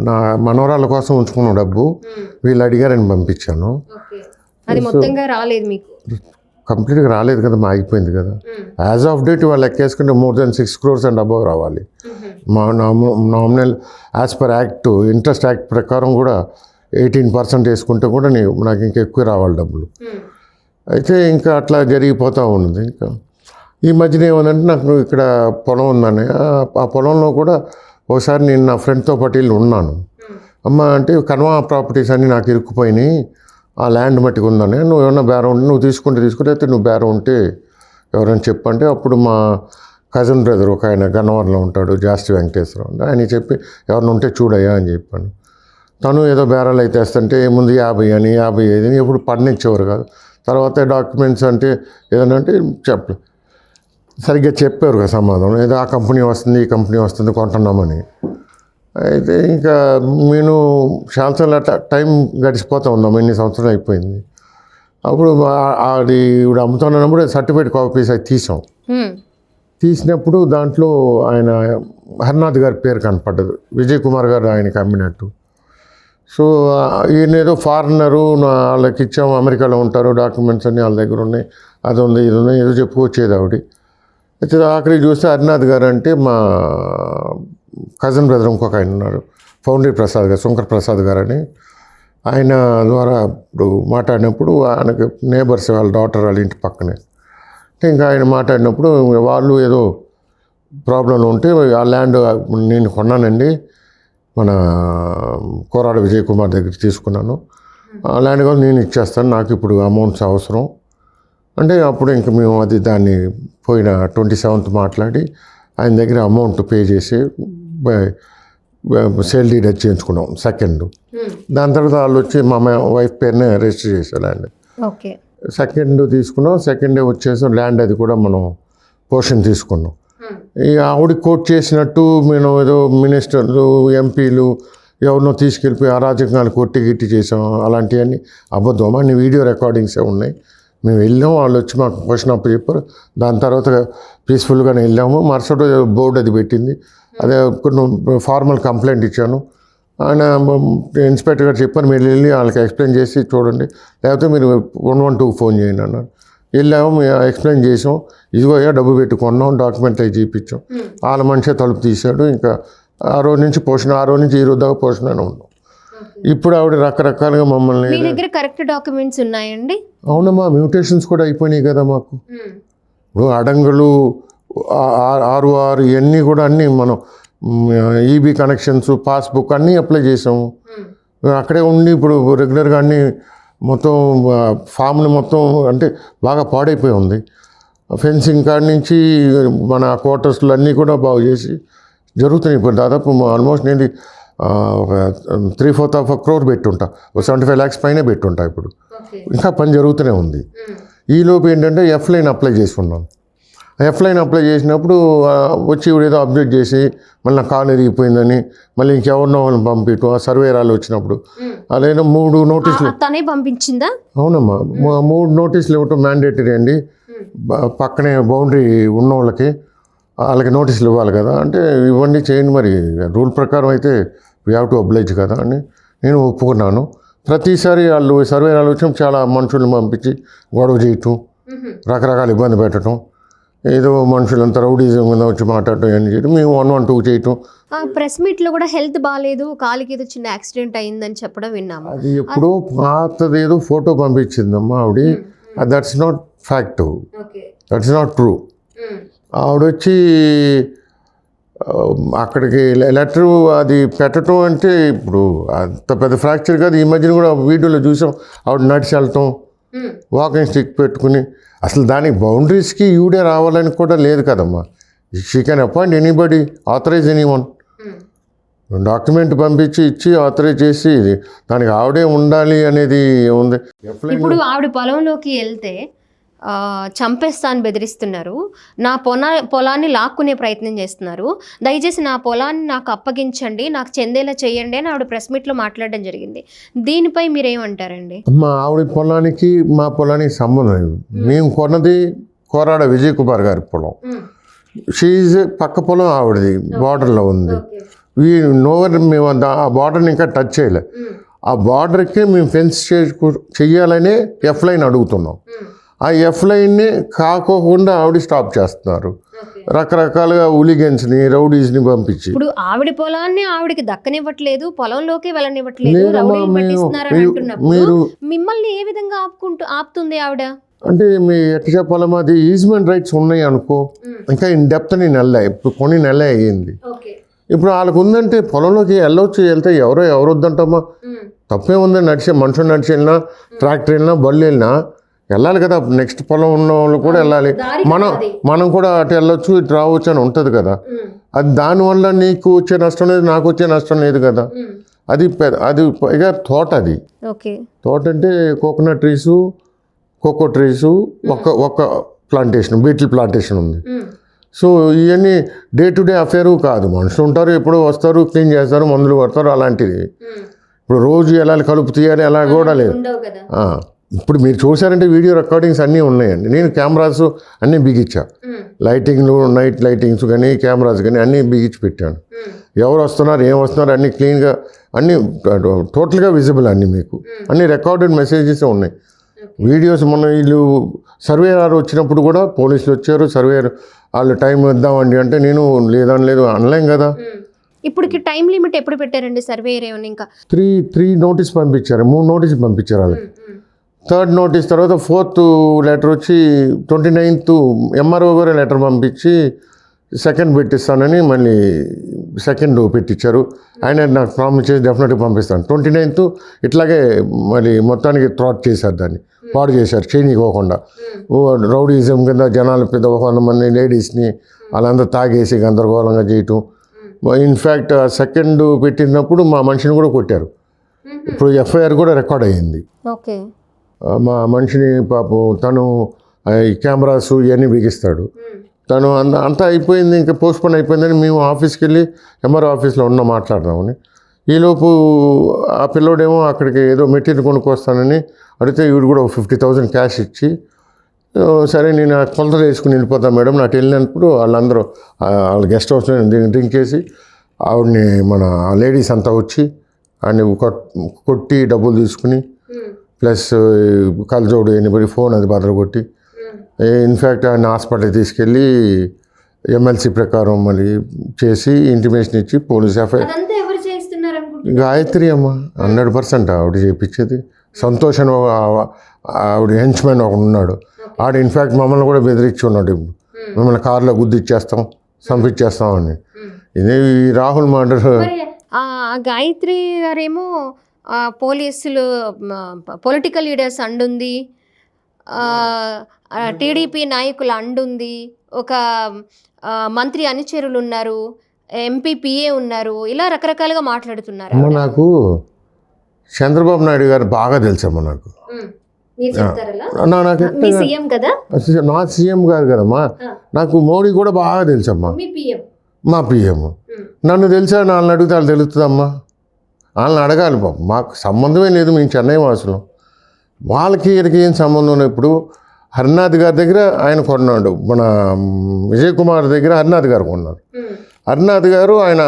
నా మనవరాళ్ళ కోసం ఉంచుకున్న డబ్బు. వీళ్ళు అడిగారని పంపించాను. అది మొత్తంగా రాలేదు మీకు? కంప్లీట్గా రాలేదు కదా, ఆగిపోయింది కదా. యాజ్ ఆఫ్ డేట్ వాళ్ళు ఎక్కేసుకుంటే more than 6 crores and above రావాలి. మా nominal as per act interest act ప్రకారం కూడా 18% వేసుకుంటే కూడా నాకు ఇంకా ఎక్కువ రావాలి డబ్బులు. అయితే ఇంకా అట్లా జరిగిపోతూ ఉన్నది. ఇంకా ఈ మధ్యన ఏమనంటే నాకు ఇక్కడ పొలం ఉందని ఆ పొలంలో కూడా ఒకసారి నేను నా ఫ్రెండ్తో పాటు వెళ్ళి ఉన్నాను. అమ్మ అంటే కన్వా ప్రాపర్టీస్ అన్నీ నాకు ఇరుక్కుపోయినాయి, ఆ ల్యాండ్ మట్టికి ఉందని, నువ్వు ఏమన్నా బేరం ఉంటే నువ్వు తీసుకుంటే అయితే నువ్వు బేరం ఉంటే ఎవరైనా చెప్పంటే అప్పుడు మా కజిన్ బ్రదర్ ఒక ఆయన గన్నవరంలో ఉంటాడు, జాస్తి వెంకటేశ్వరరావు, ఆయన చెప్పి ఎవరిని ఉంటే చూడయ్యా అని చెప్పాను. తను ఏదో బేరాలు అయితే వేస్తుంటే ముందు 50 అని 55 అని ఎప్పుడు పడినిచ్చేవారు కాదు. తర్వాత డాక్యుమెంట్స్ అంటే ఏదైనా అంటే సరిగ్గా చెప్పారు కదా సమాధానం, ఏదో ఆ కంపెనీ వస్తుంది ఈ కంపెనీ వస్తుంది కొంటున్నామని. అయితే ఇంకా నేను చాలా అట్లా టైం గడిచిపోతూ ఉన్నాము. ఎన్ని సంవత్సరాలు అయిపోయింది. అప్పుడు అది ఇప్పుడు అమ్ముతున్నప్పుడు సర్టిఫికేట్ కాపీస్ అది తీసాం. తీసినప్పుడు దాంట్లో ఆయన హర్నాథ్ గారి పేరు కనపడ్డదు, విజయ్ కుమార్ గారు ఆయనకి అమ్మినట్టు. సో ఈయన ఏదో ఫారినరు, వాళ్ళకి ఇచ్చాము, అమెరికాలో ఉంటారు, డాక్యుమెంట్స్ అన్నీ వాళ్ళ దగ్గర ఉన్నాయి, అది ఉంది ఇది ఉంది ఏదో చెప్పుకొచ్చేది ఆవిడ. అయితే ఆఖరికి చూస్తే హర్నాథ్ గారు అంటే మా కజిన్ బ్రదర్ ఇంకొక ఆయన ఉన్నారు, ఫౌండరీ ప్రసాద్ గారు, శంకర్ ప్రసాద్ గారు అని. ఆయన ద్వారా ఇప్పుడు మాట్లాడినప్పుడు ఆయనకు నేబర్స్ వాళ్ళ డాటర్ వాళ్ళ ఇంటి పక్కనే. ఇంకా ఆయన మాట్లాడినప్పుడు వాళ్ళు ఏదో ప్రాబ్లంలో ఉంటే ఆ ల్యాండ్ నేను కొన్నానండి, మన కోరాడ విజయ్ కుమార్ దగ్గర తీసుకున్నాను, ఆ ల్యాండ్ కూడా నేను ఇచ్చేస్తాను, నాకు ఇప్పుడు అమౌంట్స్ అవసరం అంటే అప్పుడు ఇంక మేము అది దాన్ని పోయిన 27th మాట్లాడి ఆయన దగ్గర అమౌంట్ పే చేసి సేల్ డీడ్ చేయించుకున్నాం 2nd. దాని తర్వాత వాళ్ళు వచ్చి మా వైఫ్ పేరునే రిజిస్టర్ చేశారు ల్యాండ్. 2nd తీసుకున్నాం. 2nd వచ్చేసి ల్యాండ్ అది కూడా మనం పోర్షన్ తీసుకున్నాం. ఈ ఆవిడ కోట్ చేసినట్టు మేము ఏదో మినిస్టర్లు ఎంపీలు ఎవరినో తీసుకెళ్ళిపోయి అరాజకాలు కొట్టి గిట్టి చేసాం, అలాంటివన్నీ అబద్ధం. అన్ని వీడియో రికార్డింగ్సే ఉన్నాయి, మేము వెళ్ళాము, వాళ్ళు వచ్చి మాకు క్వశ్చన్ అప్పు చెప్పారు. దాని తర్వాత పీస్ఫుల్గానే వెళ్ళాము. మరుసటి బోర్డు అది పెట్టింది. అదే కొన్ని ఫార్మల్ కంప్లైంట్ ఇచ్చాను. ఆయన ఇన్స్పెక్టర్ గారు చెప్పారు, మీరు వెళ్ళి వాళ్ళకి ఎక్స్ప్లెయిన్ చేసి చూడండి, లేకపోతే మీరు 112 ఫోన్ చేయండి అన్నారు. వెళ్ళాము, మేము ఎక్స్ప్లెయిన్ చేసాం. ఇదిగో డబ్బు పెట్టుకున్నాం, డాక్యుమెంట్ అవి చూపించాం. వాళ్ళ మనిషి తలుపు తీశాడు. ఇంకా ఆ రోజు నుంచి ఈ రోజు దాకా పోషణనే ఉన్నాం. ఇప్పుడు ఆవిడ రకరకాలుగా మమ్మల్ని, మీ దగ్గర కరెక్ట్ డాక్యుమెంట్స్ ఉన్నాయండి? అవునమ్మా, మ్యూటేషన్స్ కూడా అయిపోయినాయి కదా మాకు. ఇప్పుడు అడంగులు ఆరు ఇవన్నీ కూడా అన్నీ మనం ఈబీ కనెక్షన్స్, పాస్బుక్ అన్నీ అప్లై చేసాము. అక్కడే ఉండి ఇప్పుడు రెగ్యులర్గా అన్నీ మొత్తం ఫామ్ని మొత్తం అంటే బాగా పాడైపోయి ఉంది. ఫెన్సింగ్ కాడి నుంచి మన క్వార్టర్స్లు అన్నీ కూడా బాగు చేసి జరుగుతున్నాయి. ఇప్పుడు దాదాపు ఆల్మోస్ట్ నేను ఒక 3/4 crore పెట్టుంటా, 75 lakhs పైనే పెట్టుంటా. ఇప్పుడు ఇంకా పని జరుగుతూనే ఉంది. ఈలోపు ఏంటంటే F-line అప్లై చేసుకున్నాను. F-line అప్లై చేసినప్పుడు వచ్చి ఏదో అప్డేట్ చేసి మళ్ళీ నా కాల్ ఎరిగిపోయిందని మళ్ళీ ఇంకెవరినో వాళ్ళని పంపిట్టు ఆ సర్వేరాలు వచ్చినప్పుడు అదేదో 3 నోటీసులు తనే పంపించిందా? అవునమ్మా, 3 నోటీసులు ఇవ్వటం మ్యాండేటరీ అండి. పక్కనే బౌండరీ ఉన్న వాళ్ళకి నోటీసులు ఇవ్వాలి కదా. అంటే ఇవన్నీ చేయండి, మరి రూల్ ప్రకారం అయితే వీ హ్యావ్ టు అబ్లైజ్ కదా అని నేను ఒప్పుకున్నాను. ప్రతిసారి వాళ్ళు సర్వేరాలు వచ్చిన చాలా మనుషులను పంపించి గొడవ చేయటం, రకరకాల ఇబ్బంది పెట్టడం, ఏదో మనుషులంతా రౌడీజం కింద వచ్చి మాట్లాడటం ఇవన్నీ చేయటం, మేము 112 చేయటం. ప్రెస్ మీట్లో కూడా హెల్త్ బాగాలేదు, కాలికి ఏదో చిన్న యాక్సిడెంట్ అయిందని చెప్పడం విన్నాము. అది ఎప్పుడో పాతదేదో ఫోటో పంపించిందమ్మా ఆవిడ. That's not fact, that's not true. ఆవిడొచ్చి అక్కడికి లెటర్ అది పెట్టడం అంటే ఇప్పుడు అంత పెద్ద ఫ్రాక్చర్ కాదు. ఈ మధ్యన కూడా వీడియోలో చూసాం ఆవిడ నడిచి వెళ్ళటం, వాకింగ్ స్టిక్ పెట్టుకుని. అసలు దానికి బౌండరీస్కి ఈవిడే రావాలని కూడా లేదు కదమ్మా. She can appoint anybody, authorise anyone. Document పంపించి ఇచ్చి ఆథరైజ్ చేసి దానికి ఆవిడే ఉండాలి అనేది ఉంది. ఇప్పుడు ఆవిడ పొలంలోకి వెళ్తే చంపేస్తాను బెదిరిస్తున్నారు, నా పొలాన్ని లాక్కునే ప్రయత్నం చేస్తున్నారు, దయచేసి నా పొలాన్ని నాకు అప్పగించండి, నాకు చెందేలా చేయండి అని ఆవిడ ప్రెస్ మీట్లో మాట్లాడడం జరిగింది. దీనిపై మీరేమంటారండి? మా ఆవిడ పొలానికి మా పొలానికి సంబంధం లేదు. మేము కొన్నది కోరాడ విజయ్ కుమార్ గారి పొలం. షీజ్ పక్క పొలం ఆవిడది, బార్డర్లో ఉంది. మేము ఆ బార్డర్ని ఇంకా టచ్ చేయలే. ఆ బార్డర్కి మేము ఫెన్స్ చెయ్యాలనే F-line అడుగుతున్నాం. ఆ F-lineని కాకోకుండా ఆవిడ స్టాప్ చేస్తున్నారు. రకరకాలుగా హూలిగన్స్ని, రౌడీస్ని పంపించి. ఇప్పుడు ఆవిడ పొలాన్ని ఆవిడకి దక్కనివ్వట్లేదు, పొలంలోకి వెళ్ళనివ్వట్లేదు, రౌడీలు పట్టిస్తున్నారని అంటున్నప్పుడు మిమ్మల్ని ఏ విధంగా ఆపుతుంది ఆవిడ? అంటే మీ ఎట్లా చెప్పాలి, మాది ఈజ్మెంట్ రైట్స్ ఉన్నాయి అనుకో. ఇంకా ఇన్ డెప్త్ నేను వెళ్ళా, ఇప్పుడు కొన్ని నెల అయ్యింది. ఇప్పుడు వాళ్ళకు ఉందంటే పొలంలోకి వెళ్తే ఎవరో వద్దంటామా? తప్పే ఉంది. మనుషులు నడిచి వెళ్ళినా, ట్రాక్టర్ వెళ్ళినా, బళ్ళు వెళ్ళినా వెళ్ళాలి కదా. నెక్స్ట్ పొలం ఉన్న వాళ్ళు కూడా వెళ్ళాలి. మనం కూడా అటు వెళ్ళొచ్చు, ఇటు రావచ్చు అని ఉంటుంది కదా. అది దానివల్ల నీకు వచ్చే నష్టం లేదు, నాకు వచ్చే నష్టం లేదు కదా. అది ఇక తోట, అది తోట అంటే కోకోనట్ ట్రీసు, కోకో ట్రీసు, ఒక ప్లాంటేషన్, బీటిల్ ప్లాంటేషన్ ఉంది. సో ఇవన్నీ డే టు డే అఫేరు కాదు. మనుషులు ఉంటారు, ఎప్పుడో వస్తారు, క్లీన్ చేస్తారు, మందులు పడతారు, అలాంటిది. ఇప్పుడు రోజు వెళ్ళాలి, కలుపు తీయాలి, అలా కూడా లేదు. ఇప్పుడు మీరు చూసారంటే వీడియో రికార్డింగ్స్ అన్నీ ఉన్నాయండి. నేను కెమెరాస్ అన్నీ బిగించా, లైటింగ్లు, నైట్ లైటింగ్స్ కానీ కెమెరాస్ కానీ అన్నీ బిగించి పెట్టాను. ఎవరు వస్తున్నారు, ఏం వస్తున్నారు అన్నీ క్లీన్గా, అన్నీ టోటల్గా విజిబుల్, అన్నీ మీకు అన్నీ రికార్డెడ్ మెసేజెస్ ఉన్నాయి. వీడియోస్ మొన్న వీళ్ళు సర్వేయర్ వచ్చినప్పుడు కూడా పోలీసులు వచ్చారు. సర్వేయర్ వాళ్ళు టైం ఇద్దామండి అంటే నేను లేదు అనలేం కదా. ఇప్పటికి టైం లిమిట్ ఎప్పుడు పెట్టారండి సర్వేయర్? ఏమన్నా ఇంకా 3 నోటీస్ పంపించారు, 3 నోటీస్ పంపించారు వాళ్ళకి. 3rd నోటీస్ తర్వాత 4th లెటర్ వచ్చి 29th MRO గారు లెటర్ పంపించి 2nd పెట్టిస్తానని మళ్ళీ 2nd పెట్టించారు. ఆయన నాకు ప్రామిస్ చేసి డెఫినెట్గా పంపిస్తాను. 29th ఇట్లాగే మళ్ళీ మొత్తానికి థ్రాట్ చేశారు, దాన్ని పాడు చేశారు, చేయనీకోకుండా. రౌడీజం కింద జనాలు 100 మంది లేడీస్ని వాళ్ళందరూ తాగేసి గందరగోళంగా చేయటం. ఇన్ఫ్యాక్ట్ 2nd పెట్టినప్పుడు మా మనిషిని కూడా కొట్టారు. ఇప్పుడు FIR కూడా రికార్డ్ అయ్యింది. మా మనిషిని పాపం తను కెమెరాస్ ఇవన్నీ బిగిస్తాడు. తను అంతా అయిపోయింది, ఇంకా పోస్ట్పోన్ అయిపోయిందని మేము ఆఫీస్కి వెళ్ళి MRO ఆఫీస్లో మాట్లాడదామని. ఈలోపు ఆ పిల్లోడేమో అక్కడికి ఏదో మెటీరియల్ కొనుక్కొస్తానని అడిగితే ఈవిడ కూడా 50,000 క్యాష్ ఇచ్చి సరే నేను ఆ కొలతలు వేసుకుని వెళ్ళిపోతాను మేడం. నాకు వెళ్ళినప్పుడు వాళ్ళందరూ వాళ్ళ గెస్ట్ హౌస్లో డ్రింక్ చేసి ఆవిడని మన లేడీస్ అంతా వచ్చి ఆవిడని కొట్టి డబ్బులు తీసుకుని ప్లస్ కలజోడు ఎనిబడి ఫోన్ అది బదులు కొట్టి ఇన్ఫ్యాక్ట్ ఆయన హాస్పిటల్కి తీసుకెళ్ళి ఎమ్మెల్సీ ప్రకారం మళ్ళీ చేసి ఇంటిమేషన్ ఇచ్చి పోలీస్ ఎఫ్ఐఆర్. గాయత్రి అమ్మ 100% ఆవిడ చేయించేది. సంతోష్ అని ఆవిడ హెంచ్మెన్ ఒకడు ఉన్నాడు. ఆవిడ ఇన్ఫ్యాక్ట్ మమ్మల్ని కూడా బెదిరించి ఉన్నాడు, మిమ్మల్ని కార్లో గుద్దిచ్చేస్తాం చంపించేస్తాం అని. ఇదే ఈ రాహుల్ మర్డర్. గాయత్రి గారేమో పోలీసులు పొలిటికల్ లీడర్స్ అండుంది, టీడీపీ నాయకుల అండుంది, ఒక మంత్రి అనుచరులు ఉన్నారు, ఎంపీ పిఏ ఉన్నారు, ఇలా రకరకాలుగా మాట్లాడుతున్నారు. అమ్మ నాకు చంద్రబాబు నాయుడు గారు బాగా తెలుసమ్మా. నాకు సీఎం కదా, నా సీఎం గారు కదమ్మా. నాకు మోడీ కూడా బాగా తెలుసమ్మా, మా పిఎం. నన్ను తెలిసా వాళ్ళని అడిగితే వాళ్ళు తెలుస్తుందమ్మా. వాళ్ళని అడగాలి బాబు, మాకు సంబంధమే లేదు, మేము చెన్నై వాసులం. వాళ్ళకి వీరికి ఏం సంబంధం లేదు. ఇప్పుడు హరినాథ్ గారి దగ్గర ఆయన కొన్నాడు, మన విజయ్ కుమార్ దగ్గర హరినాథ్ గారు కొన్నారు. హరినాథ్ గారు ఆయన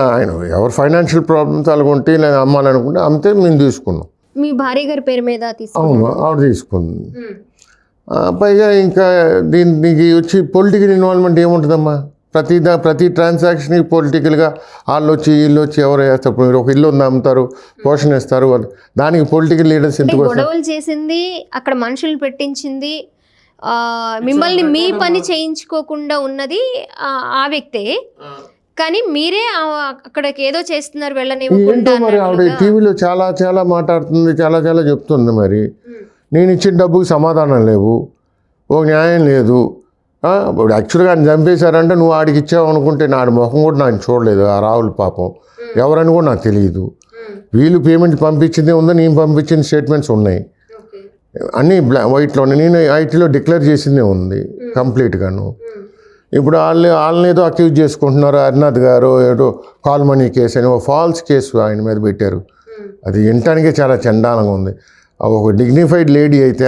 ఎవరు ఫైనాన్షియల్ ప్రాబ్లమ్స్ అలాగుంటే లేదా అమ్మాలనుకుంటే అమ్మితే మేము తీసుకున్నాం. మీ భార్య గారి పేరు మీద అవును, ఆవిడ తీసుకుంది. పైగా ఇంకా దీనికి వచ్చి పొలిటికల్ ఇన్వాల్వ్మెంట్ ఏముంటుందమ్మా? ప్రతి ట్రాన్సాక్షన్కి పొలిటికల్గా వాళ్ళు వచ్చి వీళ్ళు వచ్చి ఎవరు వేస్తారు. మీరు ఒక ఇల్లు ఉంది అమ్ముతారు, పోషణ ఇస్తారు, దానికి పొలిటికల్ లీడర్స్ ఎందుకు గొడవలు చేసింది, అక్కడ మనుషులు పెట్టించింది, మిమ్మల్ని మీ పని చేయించుకోకుండా ఉన్నది ఆ వ్యక్తే. కానీ మీరే అక్కడికి ఏదో చేస్తున్నారు వెళ్ళనివ్వకుండా. మరి ఆవిడ టీవీలో చాలా చాలా మాట్లాడుతుంది, చాలా చాలా చెప్తుంది. మరి నేను ఇచ్చిన డబ్బుకి సమాధానం లేవు, ఓ న్యాయం లేదు. ఇప్పుడు యాక్చువల్గా ఆయన చంపేశారంటే నువ్వు ఆడికి ఇచ్చావు అనుకుంటే నాడు ముఖం కూడా నాకు చూడలేదు. ఆ రాహుల్ పాపం ఎవరని కూడా నాకు తెలియదు. వీళ్ళు పేమెంట్ పంపించిందే ఉందో, నేను పంపించిన స్టేట్మెంట్స్ ఉన్నాయి అన్నీ వైట్లోనే. నేను ఐటీలో డిక్లేర్ చేసిందే ఉంది కంప్లీట్గాను. ఇప్పుడు వాళ్ళని ఏదో అక్యూజ్ చేసుకుంటున్నారు. హరినాథ్ గారు ఏదో కాల్ మనీ కేసు అని ఒక ఫాల్స్ కేసు ఆయన మీద పెట్టారు. అది వినటానికే చాలా చండాలంగా ఉంది. ఒక డిగ్నిఫైడ్ లేడీ అయితే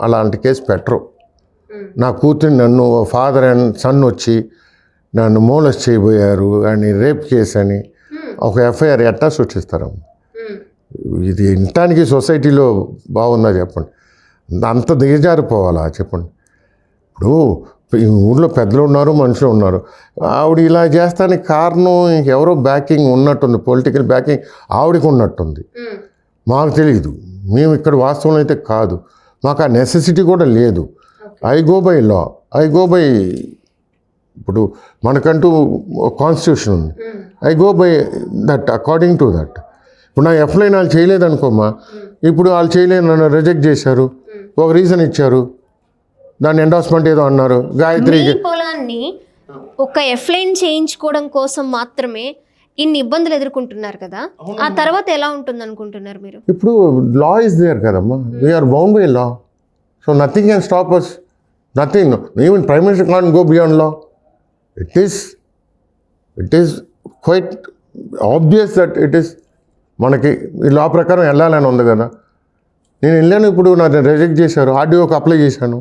అలాంటి కేసు పెట్టరు. నా కూతురు నన్ను ఫాదర్ అండ్ సన్ వచ్చి నన్ను మోలస్ చేయబోయారు అని రేప్ కేసు అని ఒక ఎఫ్ఐఆర్ ఎట్టా సృష్టిస్తారు. ఇది వినటానికి సొసైటీలో బాగుందా చెప్పండి? అంత దిగజారిపోవాలా చెప్పండి? ఇప్పుడు ఈ ఊళ్ళో పెద్దలు ఉన్నారు, మనుషులు ఉన్నారు. ఆవిడ ఇలా చేస్తానికి కారణం ఇంకెవరో బ్యాకింగ్ ఉన్నట్టుంది, పొలిటికల్ బ్యాకింగ్ ఆవిడకి ఉన్నట్టుంది. మాకు తెలియదు, మేము ఇక్కడ వాస్తవం అయితే కాదు, మాకు ఆ నెసెసిటీ కూడా లేదు. I go by law, I go by, ఇప్పుడు మనకంటూ కాన్స్టిట్యూషన్ ఉంది, I go by that, according to that. ఇప్పుడు నా ఎఫ్ఐఆర్ వాళ్ళు చేయలేదనుకోమ్మా, ఇప్పుడు వాళ్ళు చేయలేదు, నన్ను రిజెక్ట్ చేశారు, ఒక రీజన్ ఇచ్చారు, దాన్ని ఎండార్స్మెంట్ ఏదో అన్నారు. గాయత్రికి పొలాన్ని ఒక ఎఫ్ఐఆర్ చేయించుకోవడం కోసం మాత్రమే ఇన్ని ఇబ్బందులు ఎదుర్కొంటున్నారు కదా, ఆ తర్వాత ఎలా ఉంటుంది అనుకుంటున్నారు మీరు? ఇప్పుడు లా ఇస్ దేర్ కదమ్మా, we are bound by law, so nothing can stop us, nothing. Even prime minister can't go beyond law. It is quite obvious that it is, మనకి ఈ లా ప్రకారం వెళ్ళాలని ఉంది కదా. నేను వెళ్ళాను, ఇప్పుడు నాకు రిజెక్ట్ చేశారు, ఆర్డీఓకి అప్లై చేశాను,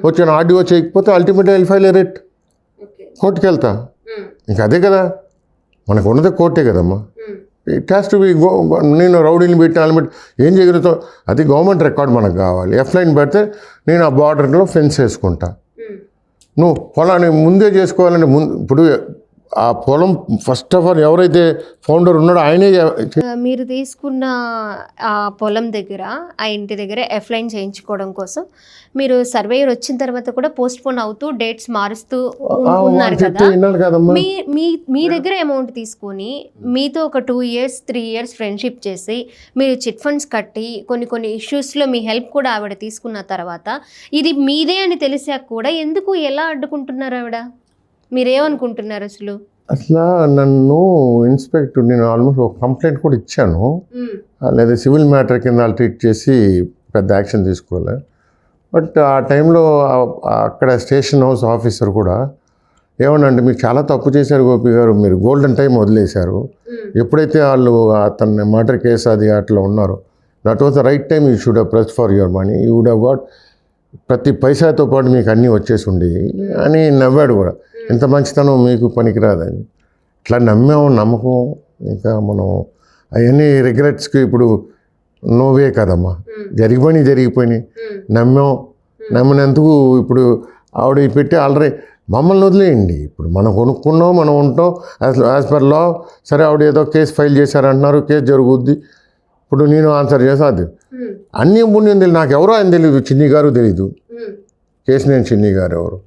వచ్చాను, ఆర్డీఓ చేయకపోతే అల్టిమేట్గా ఐల్ ఫైల్ ఎ రిట్, కోర్టుకి వెళ్తా. ఇంక అదే కదా మనకు ఉన్నదే కోర్టే కదమ్మా. ఇట్ హ్యాస్ టు బి నేను రౌడీని పెట్టి వాళ్ళని పెట్టి ఏం చేయగలుగుతావు? అది గవర్నమెంట్ రికార్డ్ మనకు కావాలి. ఎఫ్ఐఆర్ పెడితే నేను ఆ బార్డర్లో ఫెన్స్ వేసుకుంటా. నువ్వు పొలాన్ని ముందే చేసుకోవాలంటే ఇప్పుడు ఆ పొలం ఫస్ట్ ఆఫ్ ఆల్ ఎవరైతే ఫౌండర్ ఉన్నాడో ఆయనే. మీరు తీసుకున్న ఆ పొలం దగ్గర, ఆ ఇంటి దగ్గర ఎఫ్ఐఆర్ చేయించుకోవడం కోసం మీరు సర్వేయర్ వచ్చిన తర్వాత కూడా పోస్ట్ పోన్ అవుతూ డేట్స్ మారుస్తూ ఉన్నారు కదా. మీ దగ్గర అమౌంట్ తీసుకొని మీతో ఒక 2 years 3 years ఫ్రెండ్షిప్ చేసి మీరు చిట్ ఫండ్స్ కట్టి కొన్ని ఇష్యూస్లో మీ హెల్ప్ కూడా ఆవిడ తీసుకున్న తర్వాత ఇది మీదే అని తెలిసాక కూడా ఎందుకు ఎలా అడ్డుకుంటున్నారు ఆవిడ? మీరేమనుకుంటున్నారు అసలు? నన్ను ఇన్స్పెక్టర్, నేను ఆల్మోస్ట్ ఒక కంప్లైంట్ కూడా ఇచ్చాను, లేదా సివిల్ మ్యాటర్ కింద వాళ్ళు ట్రీట్ చేసి పెద్ద యాక్షన్ తీసుకోవాలి. బట్ ఆ టైంలో అక్కడ స్టేషన్ హౌస్ ఆఫీసర్ కూడా ఏమనంటే మీరు చాలా తప్పు చేశారు గోపి గారు, మీరు గోల్డెన్ టైం వదిలేశారు. ఎప్పుడైతే వాళ్ళు అతన్ని మర్డర్ కేసు అది అట్లా ఉన్నారో, that was the right time you should have press for your money, you would have got ప్రతి పైసాతో పాటు మీకు అన్నీ వచ్చేసి ఉండేవి అని నవ్వాడు కూడా. ఇంత మంచితనం మీకు పనికిరాదని. ఇట్లా నమ్మాము, నమ్మకం ఇంకా మనం అవన్నీ రిగ్రెట్స్కి ఇప్పుడు నోవే కదమ్మా. జరిగిపోయినాయి నమ్మినందుకు ఇప్పుడు ఆవిడ పెట్టి ఆల్రెడీ మమ్మల్ని వదిలేయండి. ఇప్పుడు మనం కొనుక్కున్నాం, మనం ఉంటాం యాజ్ పర్ లా. సరే ఆవిడ ఏదో కేసు ఫైల్ చేశారంటున్నారు, కేసు జరుగుద్ది. ఇప్పుడు నేను ఆన్సర్ చేసా అది అన్నీ పుణ్యం తెలియదు. నాకు ఎవరో ఆయన తెలియదు, చిన్ని గారు తెలీదు. కేసు నేను చిన్ని గారు ఎవరు,